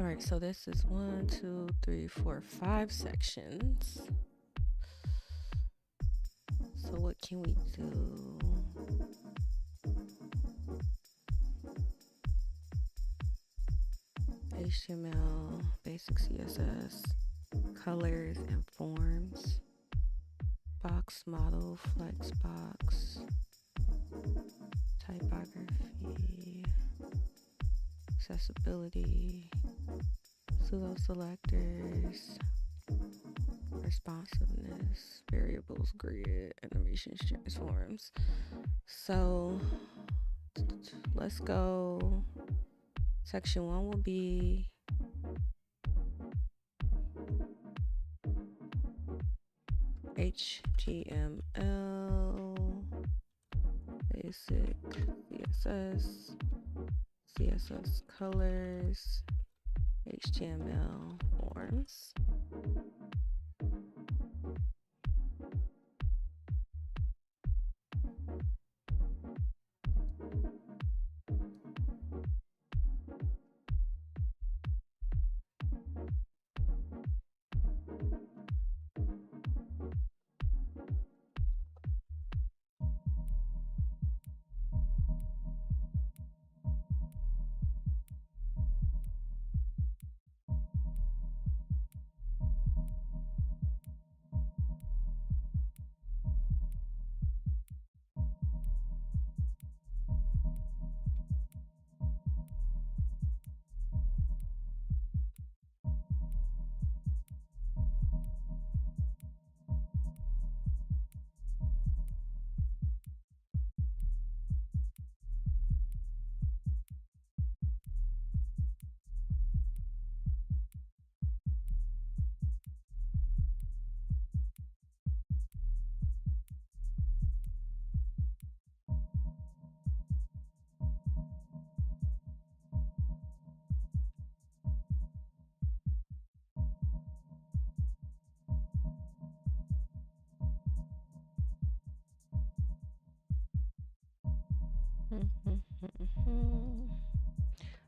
All right, so this is 1, 2, 3, 4, 5 sections. So what can we do? HTML, basic CSS, colors and forms, box model, flex box, typography, accessibility, pseudo selectors, responsiveness, variables, grid, animations, transforms. So let's go. Section 1 will be HTML, basic CSS, CSS colors, HTML forms.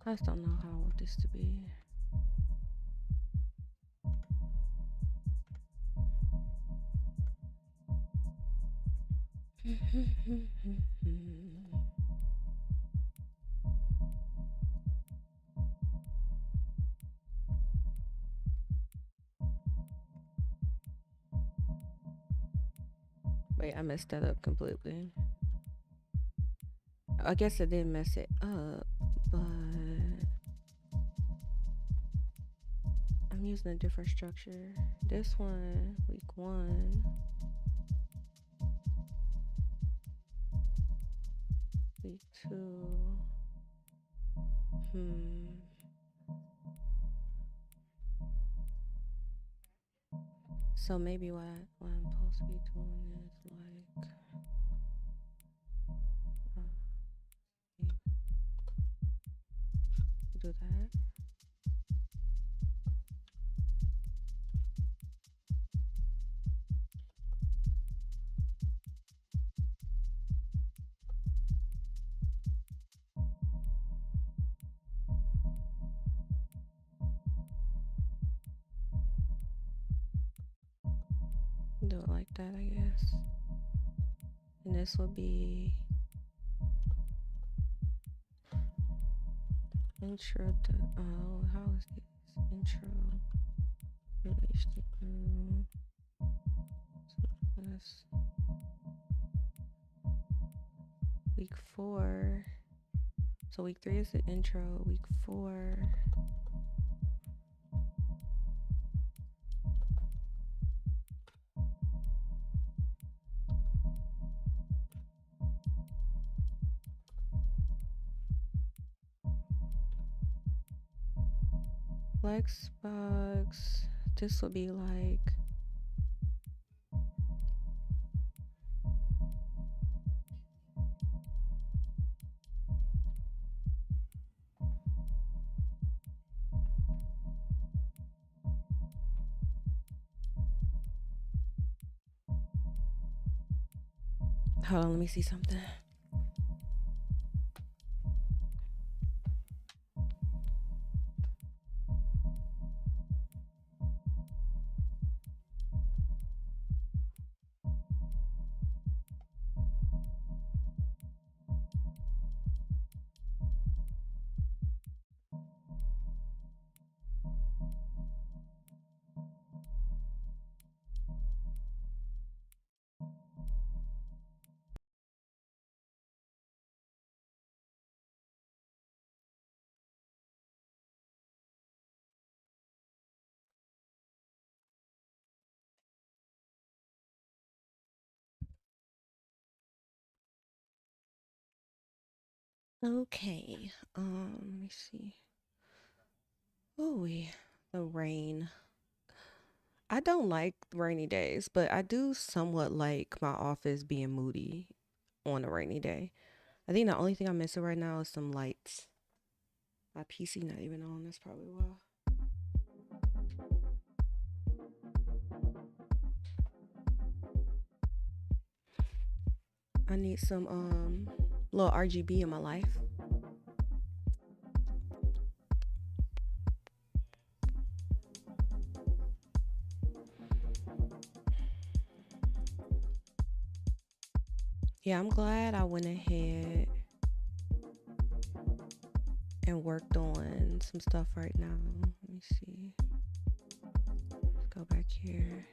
I just don't know how I want this to be. Wait, I messed that up completely. I guess I didn't mess it up, but I'm using a different structure. This one, week 1. Week 2. So maybe what I'm supposed to be doing is like do that. Do it like that, I guess. And this will be intro to, how is this? Intro to HTML. So this Week 4. So week 3 is the intro. Week 4. Flexbox. This will be like hold on, let me see something. Okay. Let me see. Ooh, the rain. I don't like rainy days, but I do somewhat like my office being moody on a rainy day. I think the only thing I'm missing right now is some lights. My PC not even on, that's probably why. I need some little RGB in my life. Yeah, I'm glad I went ahead and worked on some stuff right now. Let me see. Let's go back here.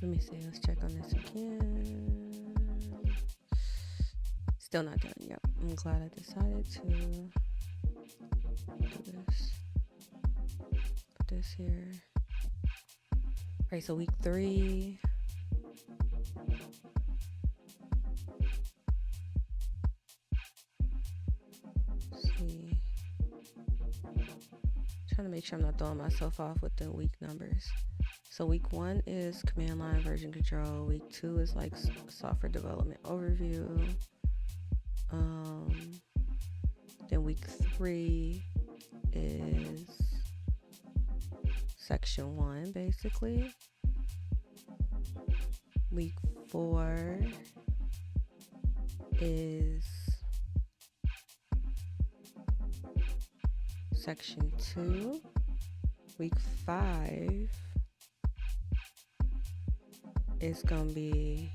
Let me see, let's check on this again. Still not done. Yep, I'm glad I decided to do this. Put this here. Right, so week 3. Let's see. Trying to make sure I'm not throwing myself off with the week numbers. So week 1 is command line version control. Week 2 is like software development overview. Then week 3 is section 1, basically. Week 4 is section 2. Week 5 is gonna be,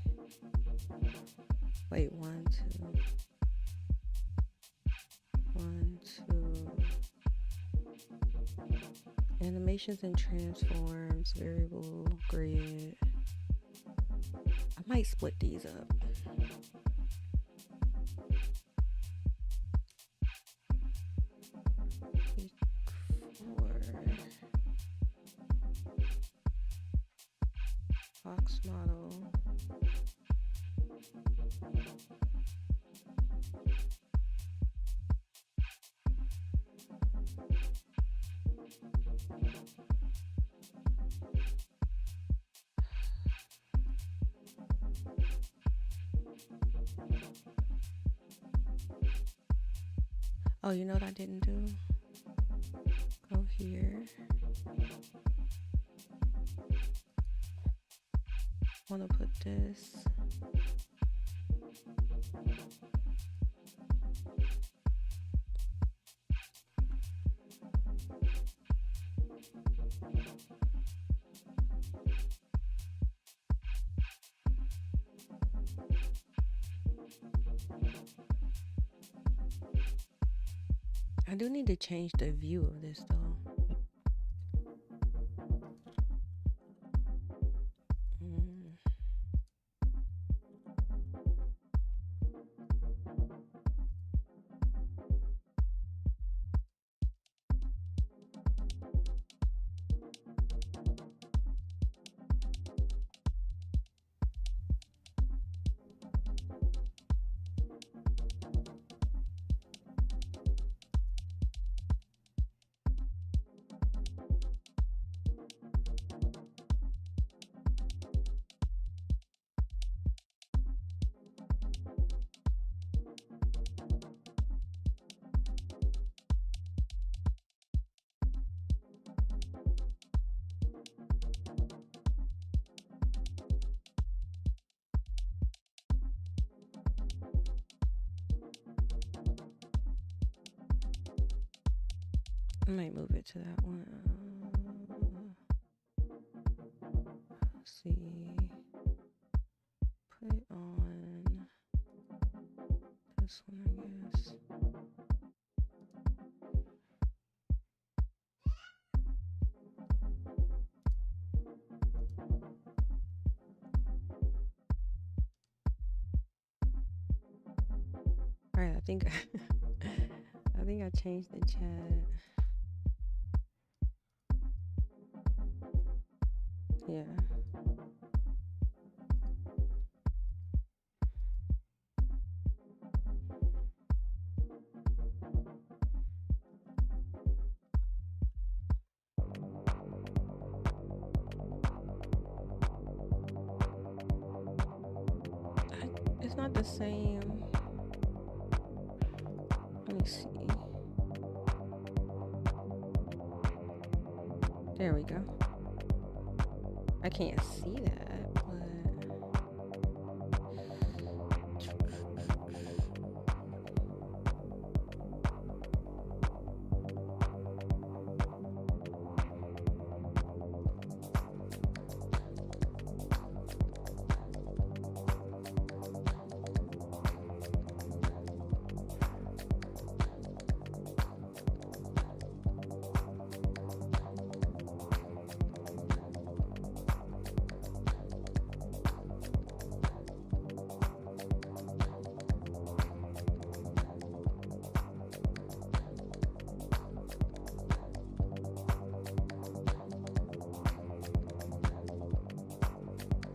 wait, 1, 2, 1, 2. Animations and transforms, variable, grid. I might split these up. Fox model. Oh, you know what I didn't do? Go here. Want to put this. I do need to change the view of this though. I might move it to that one. Let's see. Put it on this one, I guess. All right, I think I changed the chat. Yeah. It's not the same. Let me see. There we go. I can't see that, but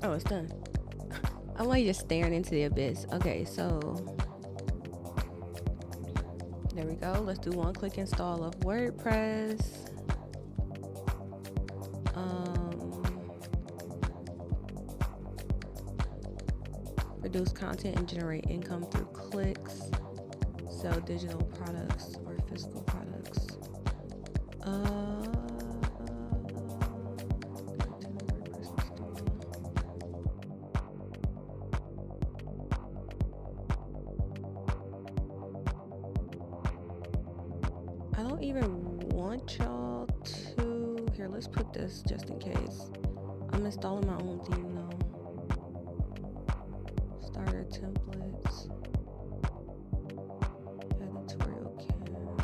oh, it's done. I'm like just staring into the abyss. Okay, so there we go. Let's do one-click install of WordPress. Produce content and generate income through clicks. Sell digital products or physical products. I don't even want y'all to. Here, let's put this just in case. I'm installing my own theme though. Starter templates. Editorial calendar.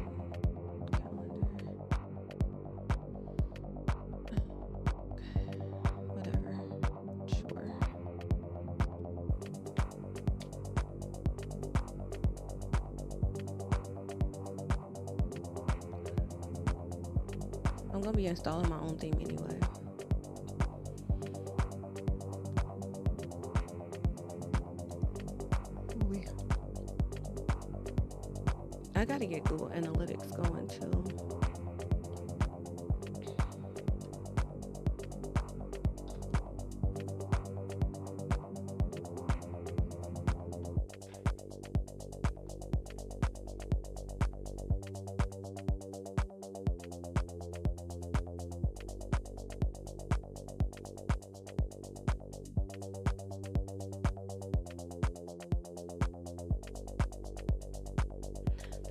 I'm gonna be installing my own theme anyway. I gotta get Google Analytics going too.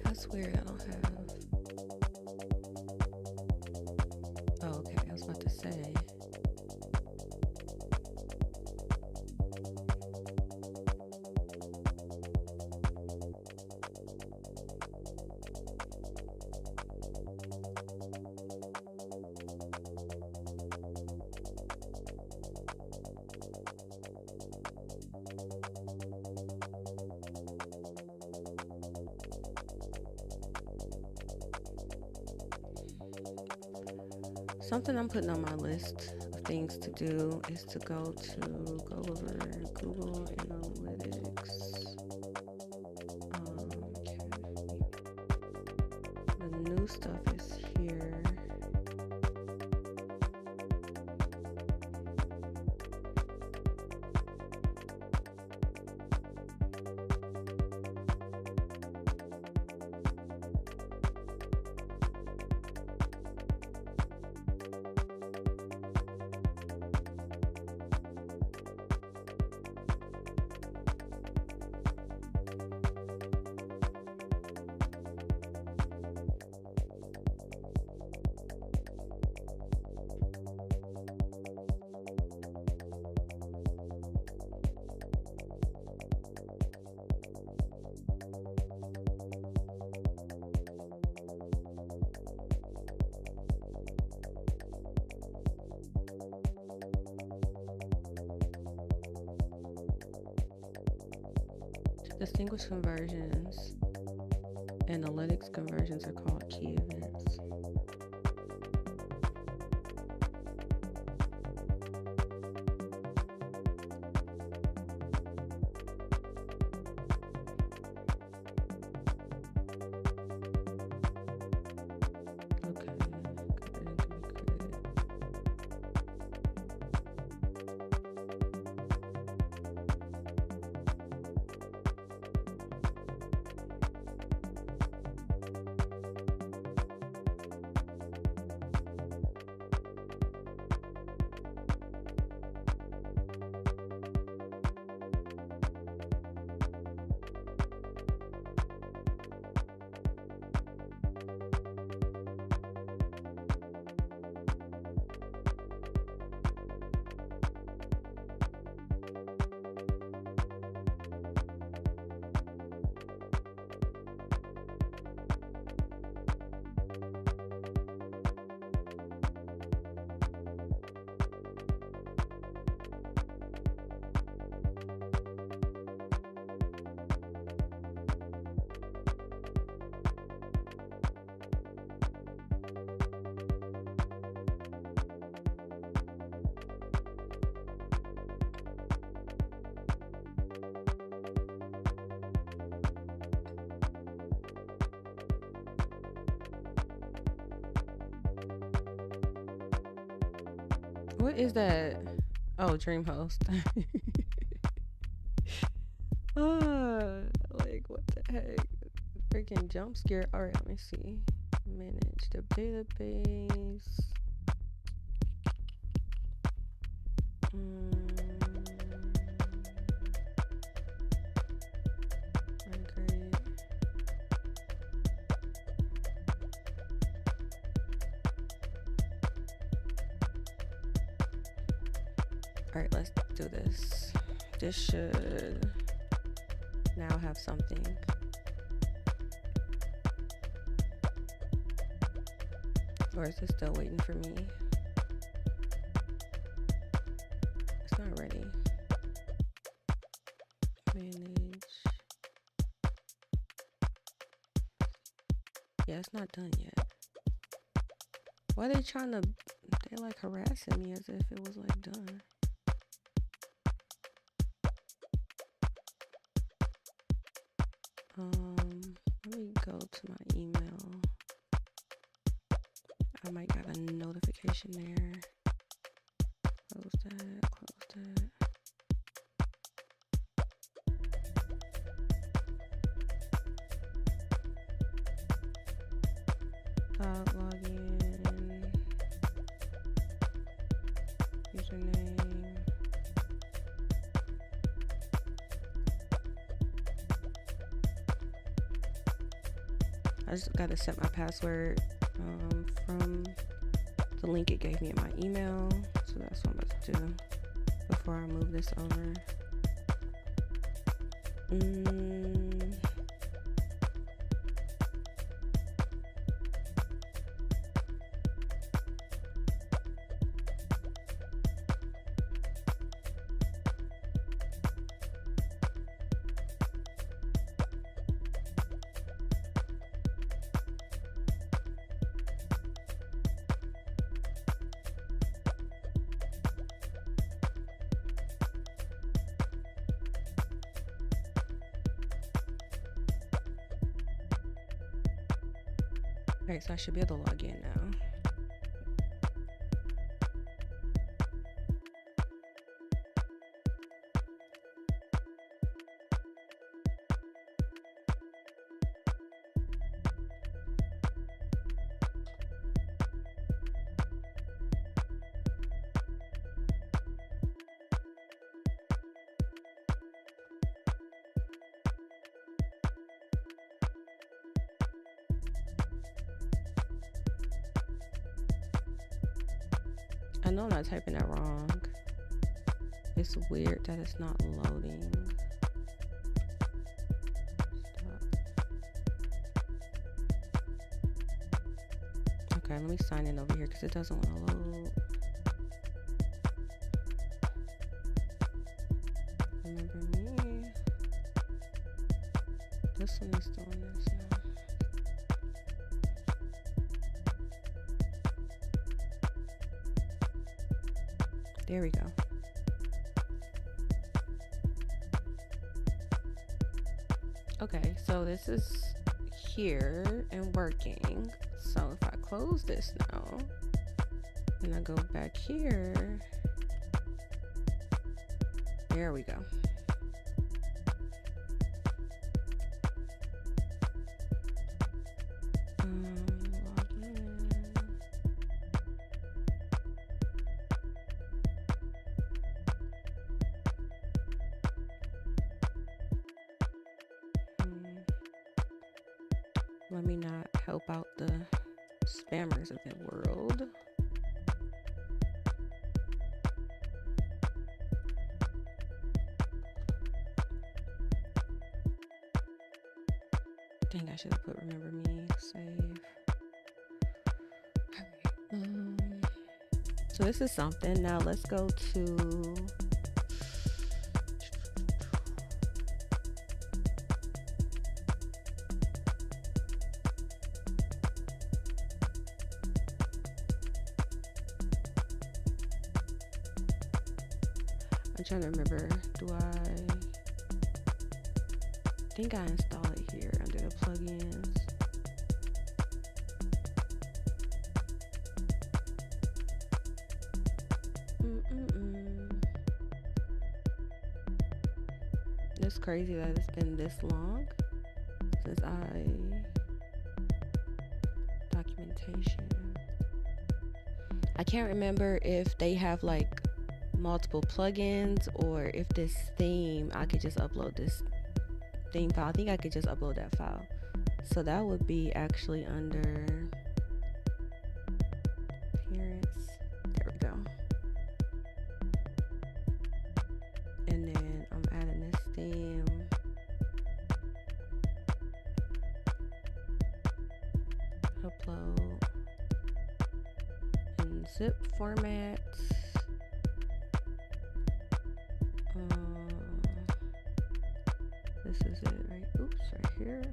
That's weird. I don't have. Oh, okay. I was about to say. Something I'm putting on my list of things to do is to go over Google Analytics. The new stuff is here. Distinguished conversions, analytics conversions are called key events. What is that? Oh, DreamHost. Like what the heck? Freaking jump scare. All right, let me see. Manage the database. Migrate. All right, let's do this. This should now have something. Or is it still waiting for me? It's not ready. Manage. Yeah, it's not done yet. Why are they trying to, they like harassing me as if it was like done. Let me go to my email. I might got a notification there. Close that, close that. Login. Username. I just gotta set my password from the link it gave me in my email. So that's what I'm about to do before I move this over. Alright, so I should be able to log in now. I know I'm not typing that wrong. It's weird that it's not loading. Stop. Okay, let me sign in over here because it doesn't want to load. Remember me. This one is doing this now. There we go. Okay, so this is here and working. So if I close this now and I go back here, there we go. Let me not help out the spammers of the world. Dang, I should have put remember me, save. So this is something. Now let's go to I'm trying to remember, I think I install it here under the plugins. It's crazy that it's been this long since documentation. I can't remember if they have like multiple plugins or if this theme, I could just upload this theme file. I think I could just upload that file. So that would be actually under appearance. There we go. And then I'm adding this theme. Upload in zip format. This is it, right? Oops, right here.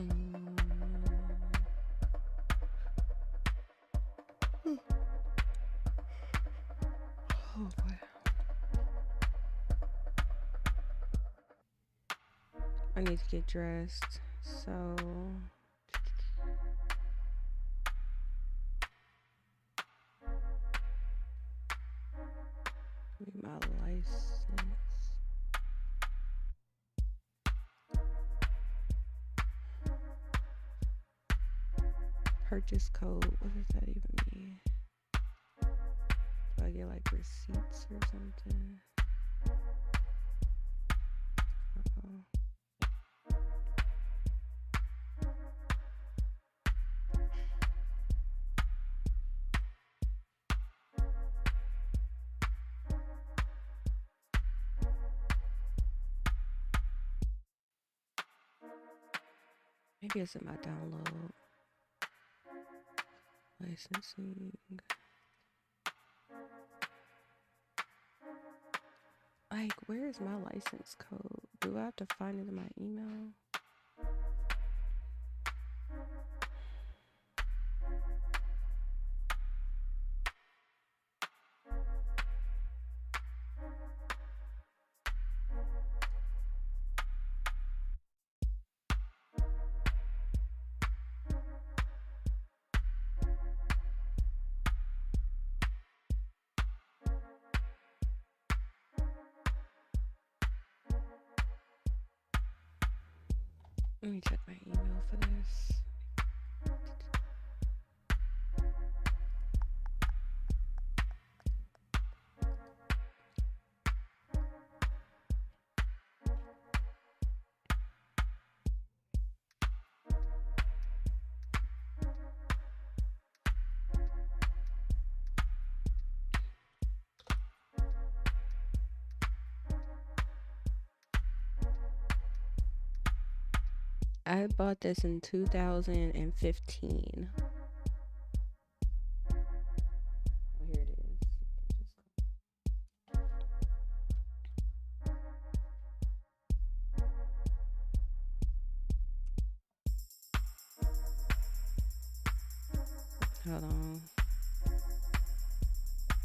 Oh boy. I need to get dressed. So my license. Purchase code. What does that even mean? Do I get like receipts or something? Maybe it's in my download. Licensing. Like, where is my license code? Do I have to find it in my email? Let me check my email for this. I bought this in 2015. Oh, here it is. Hold on.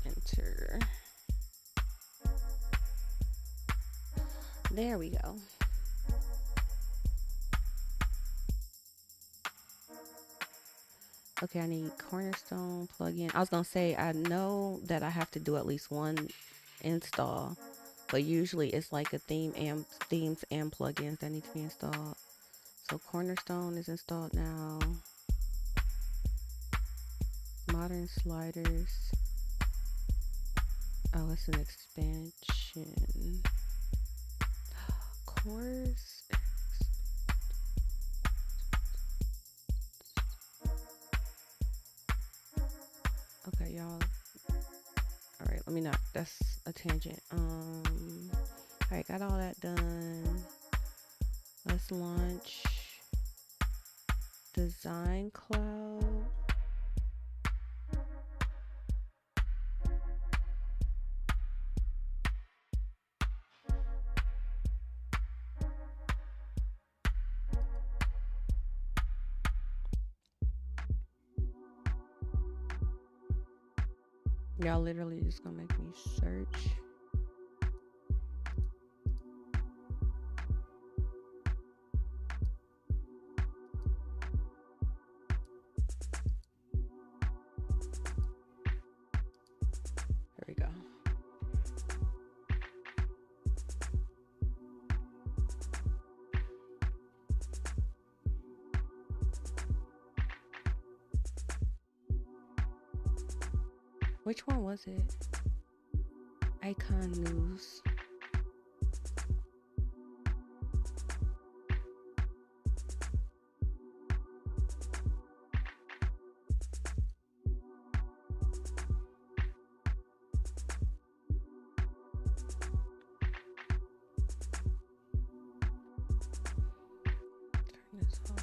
Enter. There we go. Okay, I need Cornerstone plugin. I was gonna say, I know that I have to do at least one install, but usually it's like a themes and plugins that need to be installed. So Cornerstone is installed now. Modern sliders. Oh, it's an expansion. Course. Okay, y'all. All right, let me not. That's a tangent. All right, got all that done. Let's launch Design Cloud. Y'all literally just gonna make me search. There we go. Which one was it? Icon News. Turn this off.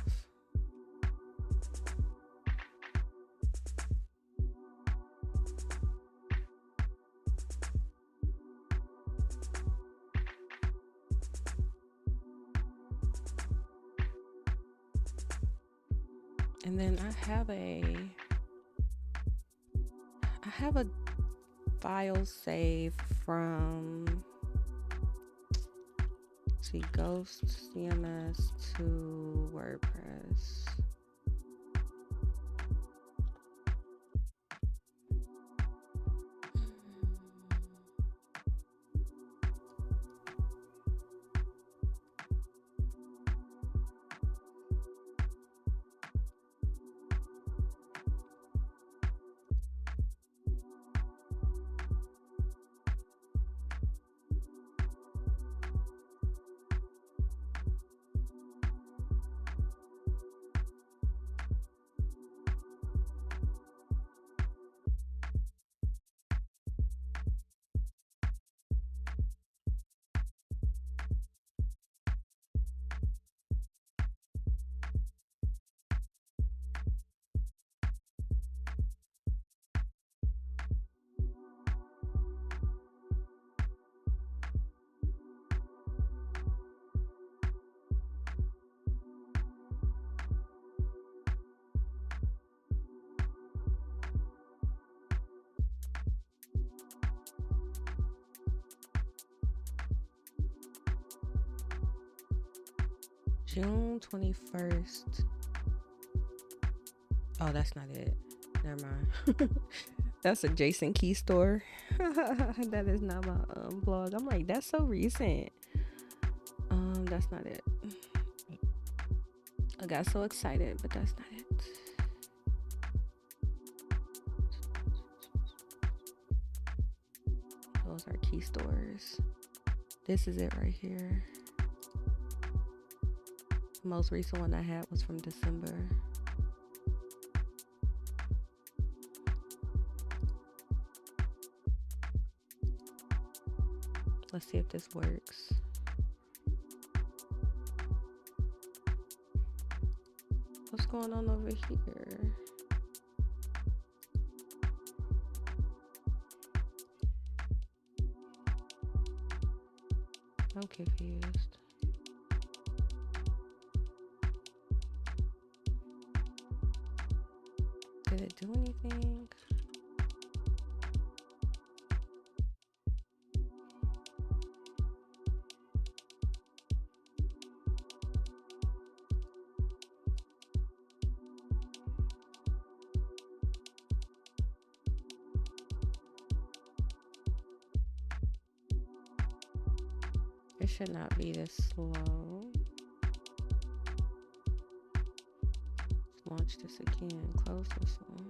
And then I have a file save from Ghost CMS to WordPress. June 21st. Oh, that's not it. Never mind. That's a Jason Key store. That is not my blog. I'm like, that's so recent. That's not it. I got so excited, but that's not it. Those are key stores. This is it right here. The most recent one I had was from December. Let's see if this works. What's going on over here? I'm confused. Did it do anything? It should not be this slow. Let's launch this again. Close this one.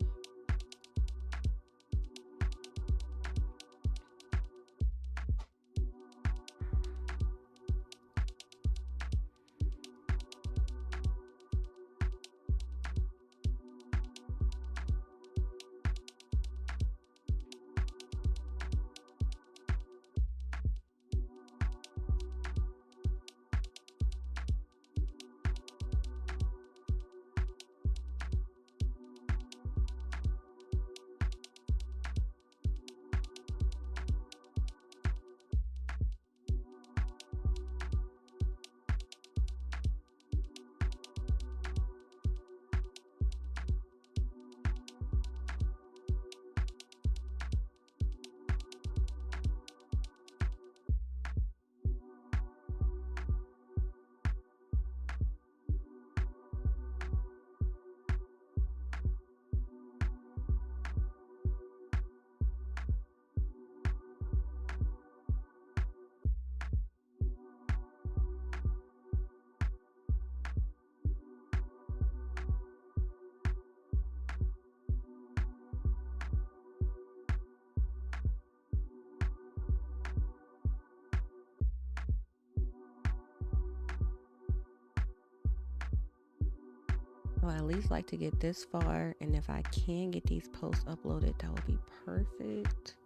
Well, I at least like to get this far, and if I can get these posts uploaded, that would be perfect.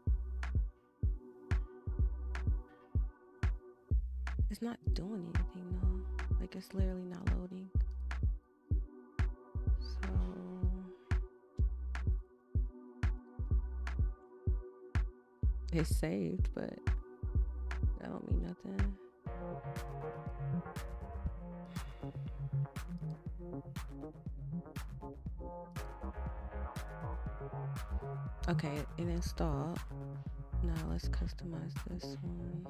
It's not doing anything though. Like, it's literally not loading. So it's saved, but that don't mean nothing. Okay, it installed. Now let's customize this one.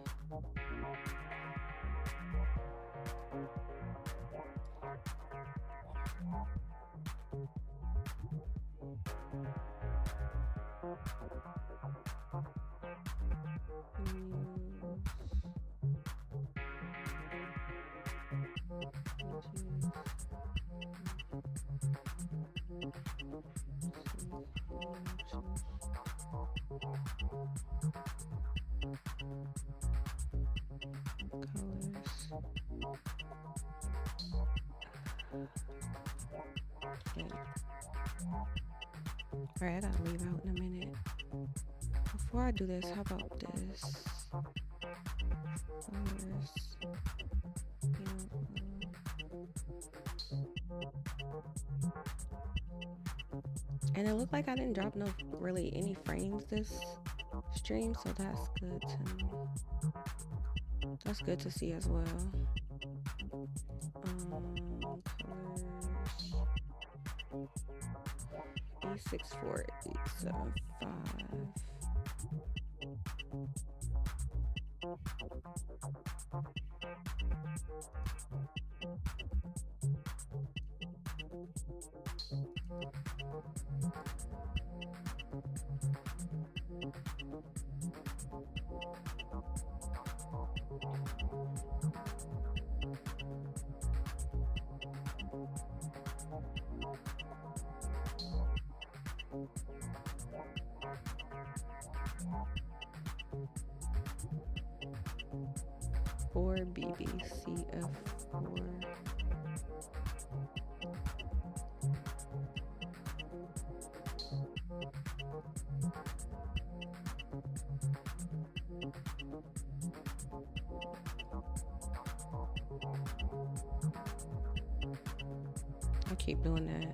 Alright, I gotta leave out in a minute. Before I do this, how about this? And it looked like I didn't drop no really any frames this stream, so that's good to me. That's good to see as well. Colors. E64875. Or BBCF4. I keep doing that.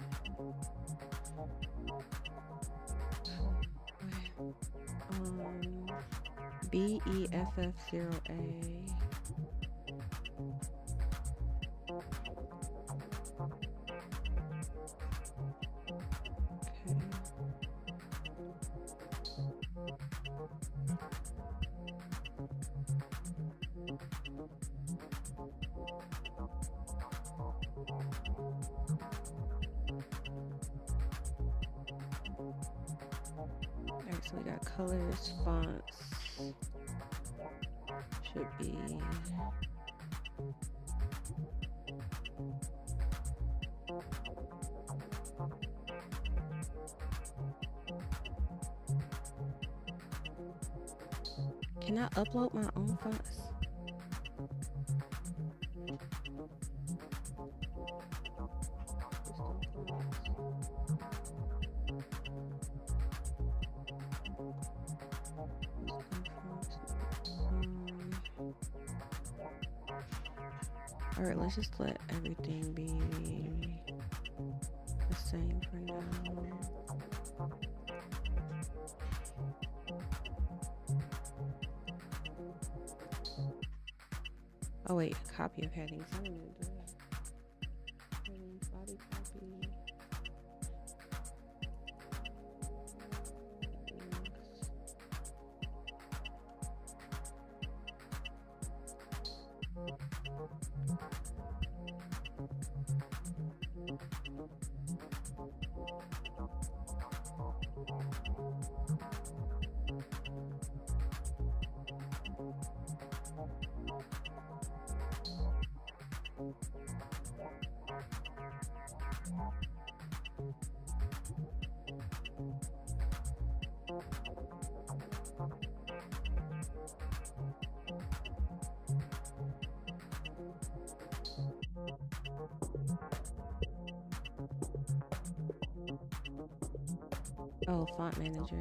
BEFF0A. Alright, so we got colors, fonts. Should be Can I upload my own fonts? All right, let's just let everything be the same for now. Oh wait, copy of headings. I don't know that. Headings, body copy. Oh, font manager.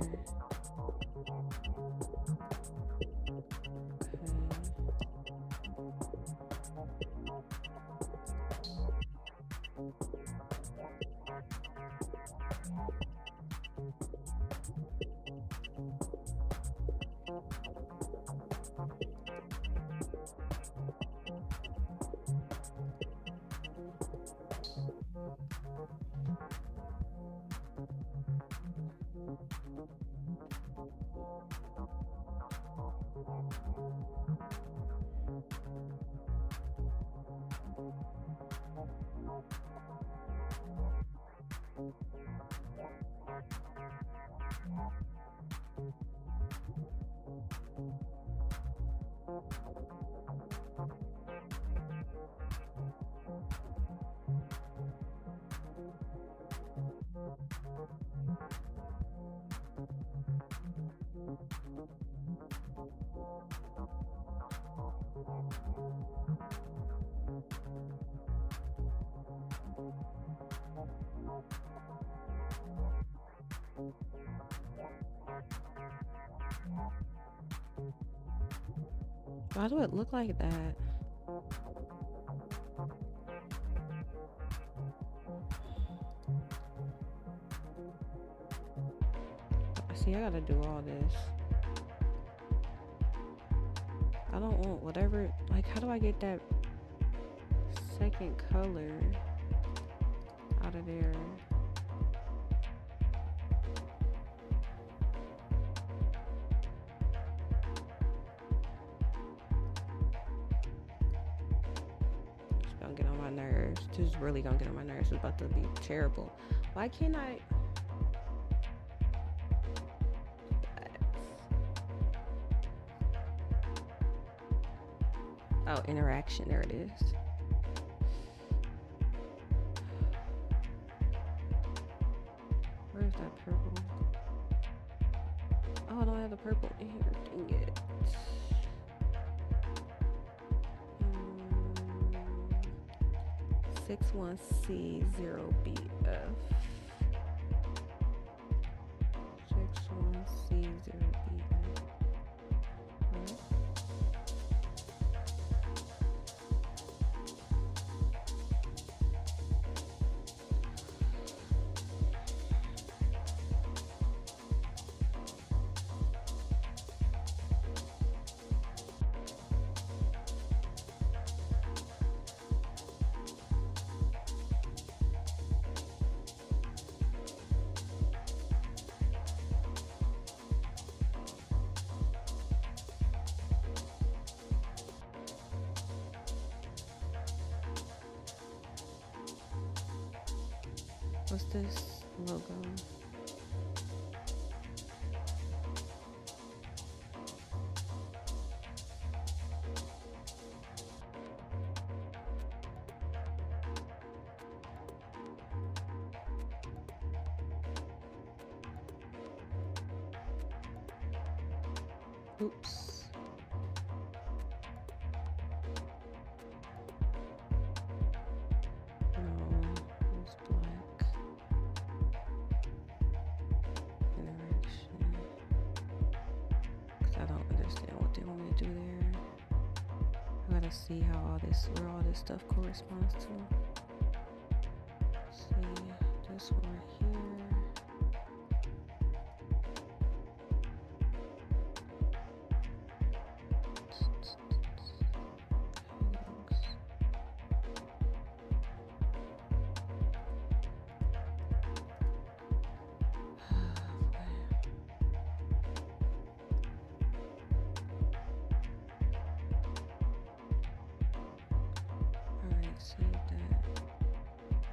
Why do it look like that? See, I gotta do all this. I don't want whatever, like, how do I get that second color out of there? It's gonna get on my nerves. This is really gonna get on my nerves. It's about to be terrible. Why can't I? Oh, interaction, there it is. Where's that purple? Oh, I don't have the purple in here. Dang it. 61C0BF. 61C0BF. What's this logo? Oops. No, it's black. Interaction. Because I don't understand what they want me to do there. I gotta see how where all this stuff corresponds to. Let's see, this one right here. Save that.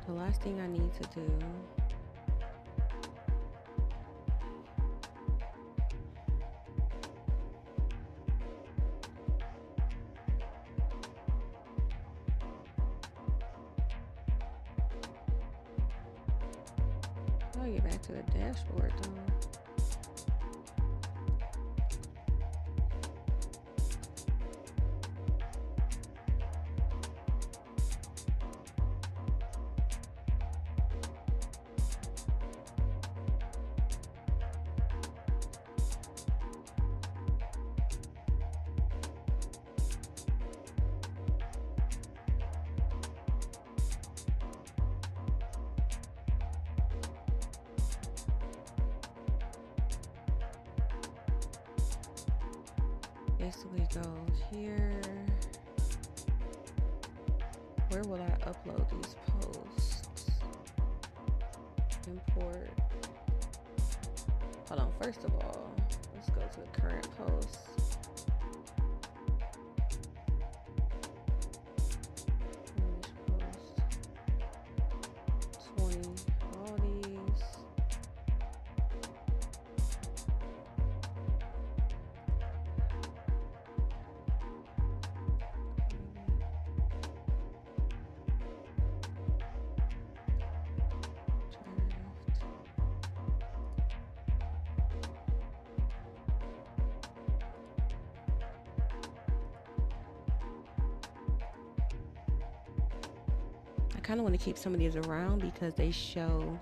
The last thing I need to do I'll get back to the dashboard though. Basically goes here. Where will I upload these posts? Import. Hold on, first of all, let's go to the current post. Image post 20. All these kind of want to keep some of these around because they show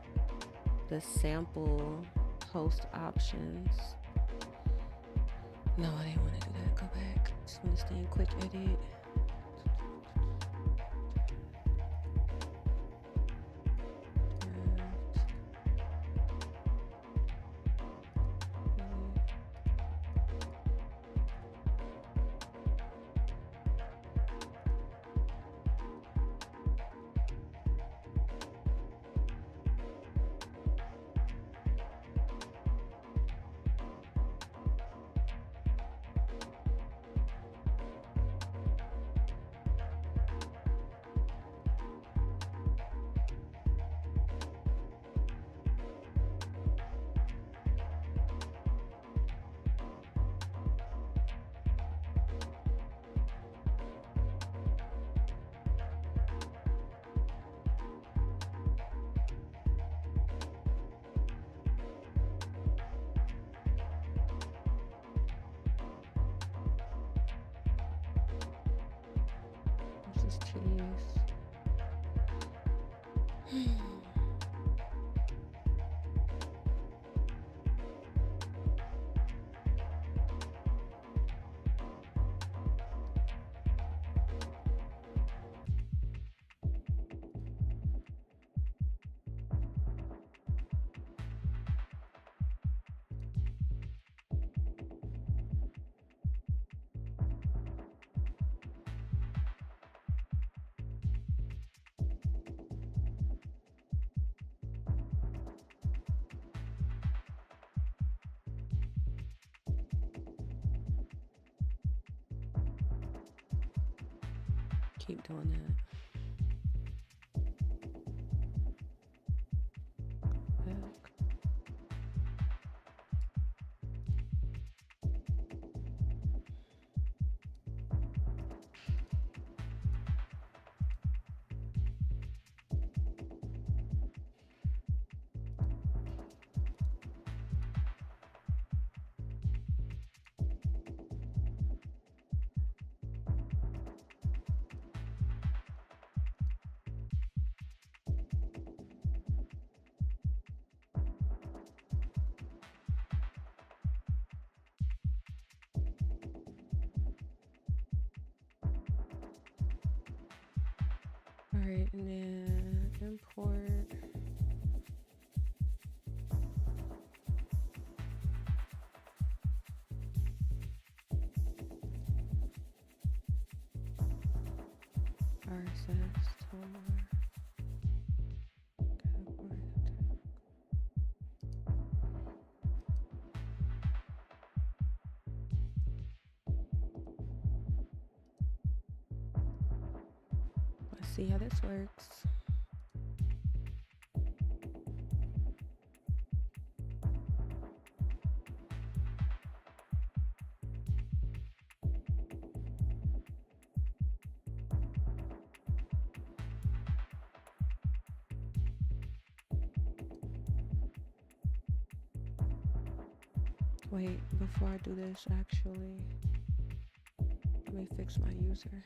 the sample post options. No, I didn't want to do that. Go back. Just want to stay in quick edit. This is tedious. Keep doing that. Back. All right, and then import. RSS toolbar. Let's see how this works. Wait, before I do this, actually, let me fix my user.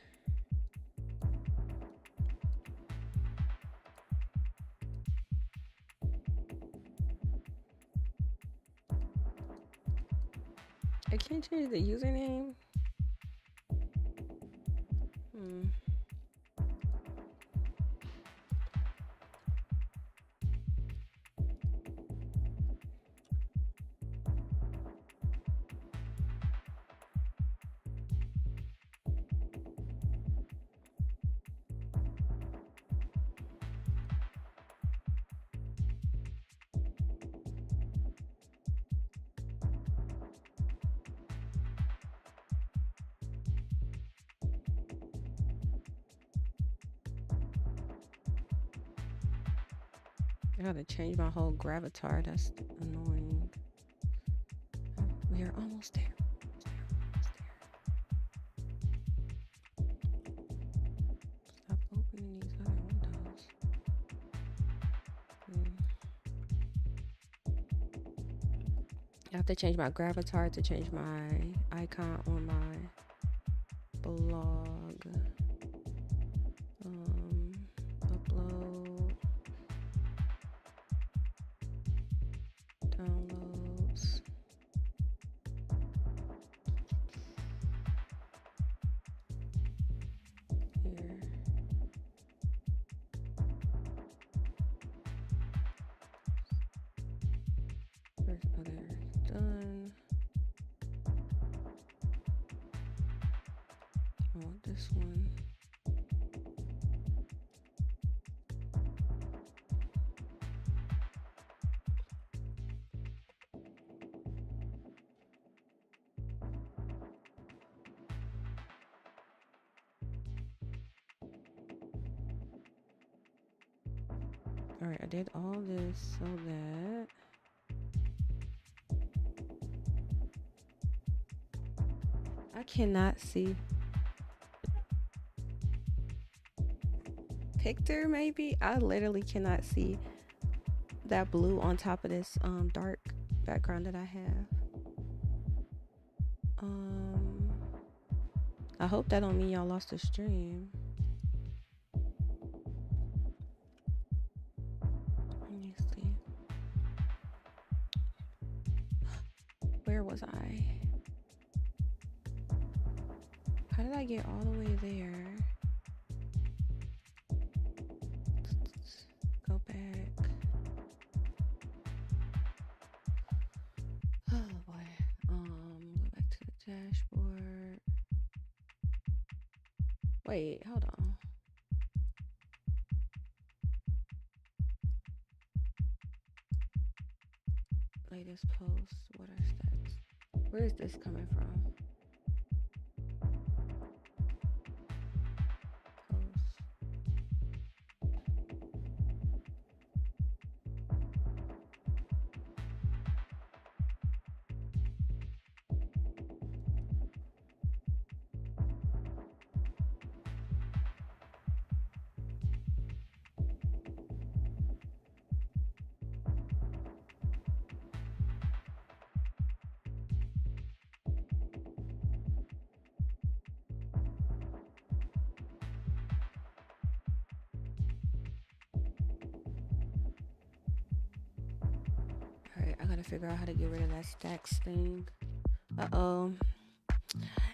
I can't change the username. I gotta change my whole gravatar. That's annoying. We are almost there. Stop opening these other windows. I have to change my gravatar to change my icon on my blog. Upload. done. I want this one. All right, I did all this so that I cannot see. Picture maybe? I literally cannot see that blue on top of this dark background that I have. I hope that don't mean y'all lost the stream. Let me see. Where was I? How did I get all the way there? Go back. Oh boy. Go back to the dashboard. Wait, hold on. Latest post. What are stats? Where is this coming from? Alright, I gotta figure out how to get rid of that stacks thing. Uh-oh.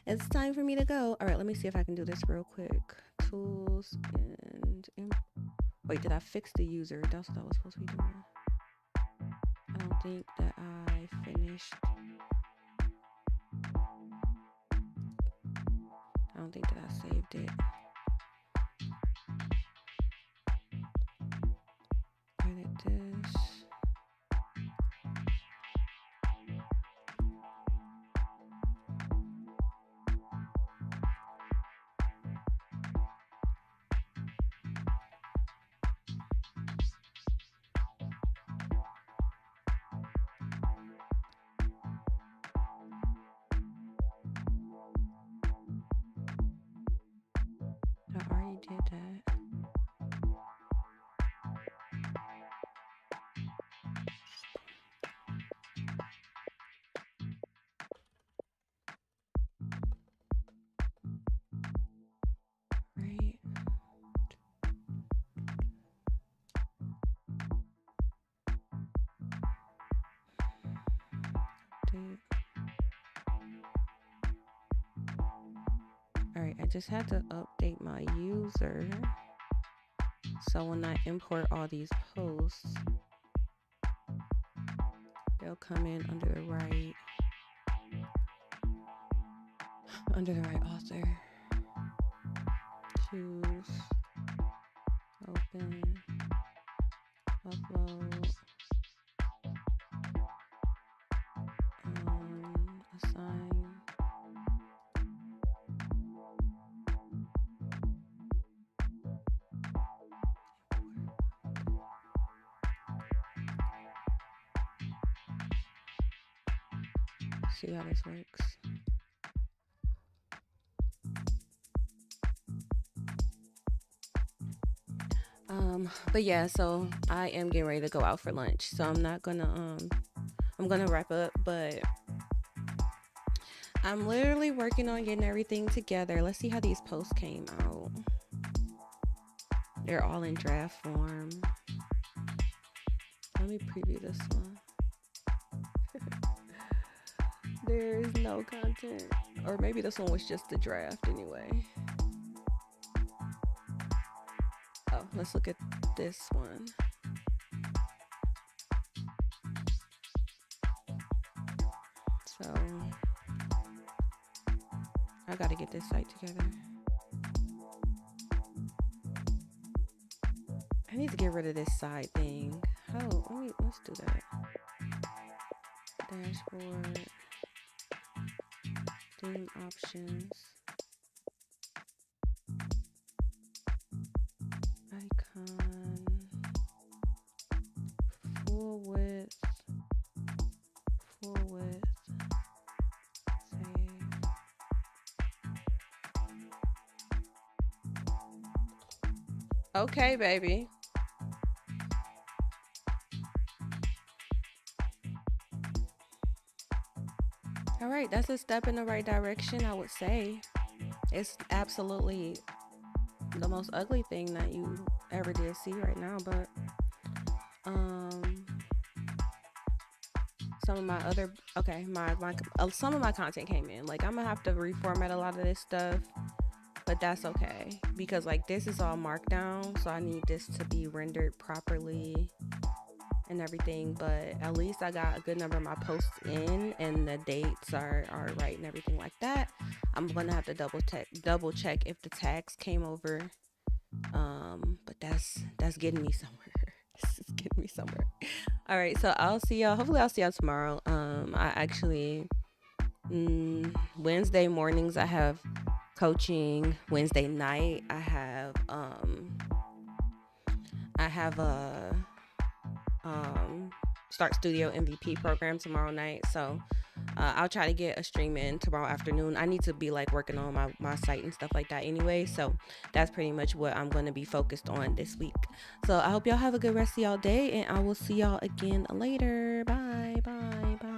It's time for me to go. Alright, let me see if I can do this real quick. Tools and... Wait, did I fix the user? That's what I was supposed to be doing. I don't think that I finished. I don't think that I saved it. Edit this. I already did that. Right. Alright, I just had to update my user. So when I import all these posts, they'll come in under the right author. Choose, open, upload, assign. See how this works. But yeah, so I am getting ready to go out for lunch. So I'm not gonna I'm gonna wrap up, but I'm literally working on getting everything together. Let's see how these posts came out. They're all in draft form. Let me preview this one. There's no content. Or maybe this one was just the draft anyway. Oh, let's look at this one. So I gotta get this site together. I need to get rid of this side thing. Oh, let's do that. Dashboard, theme options, icon, full width, save. Okay, baby. All right, that's a step in the right direction, I would say. It's absolutely the most ugly thing that you ever did see right now, but some of my other some of my content came in. Like, I'm gonna have to reformat a lot of this stuff, but that's okay because like this is all markdown, so I need this to be rendered properly and everything. But at least I got a good number of my posts in, and the dates are right and everything like that. I'm gonna have to double check if the tags came over. But that's getting me somewhere. This is getting me somewhere. All right, so I'll see y'all. Hopefully, I'll see y'all tomorrow. I actually Wednesday mornings I have coaching. Wednesday night I have a Start Studio MVP program tomorrow night. So I'll try to get a stream in tomorrow afternoon. I need to be like working on my site and stuff like that anyway. So that's pretty much what I'm going to be focused on this week. So I hope y'all have a good rest of y'all day, and I will see y'all again later. Bye, bye, bye.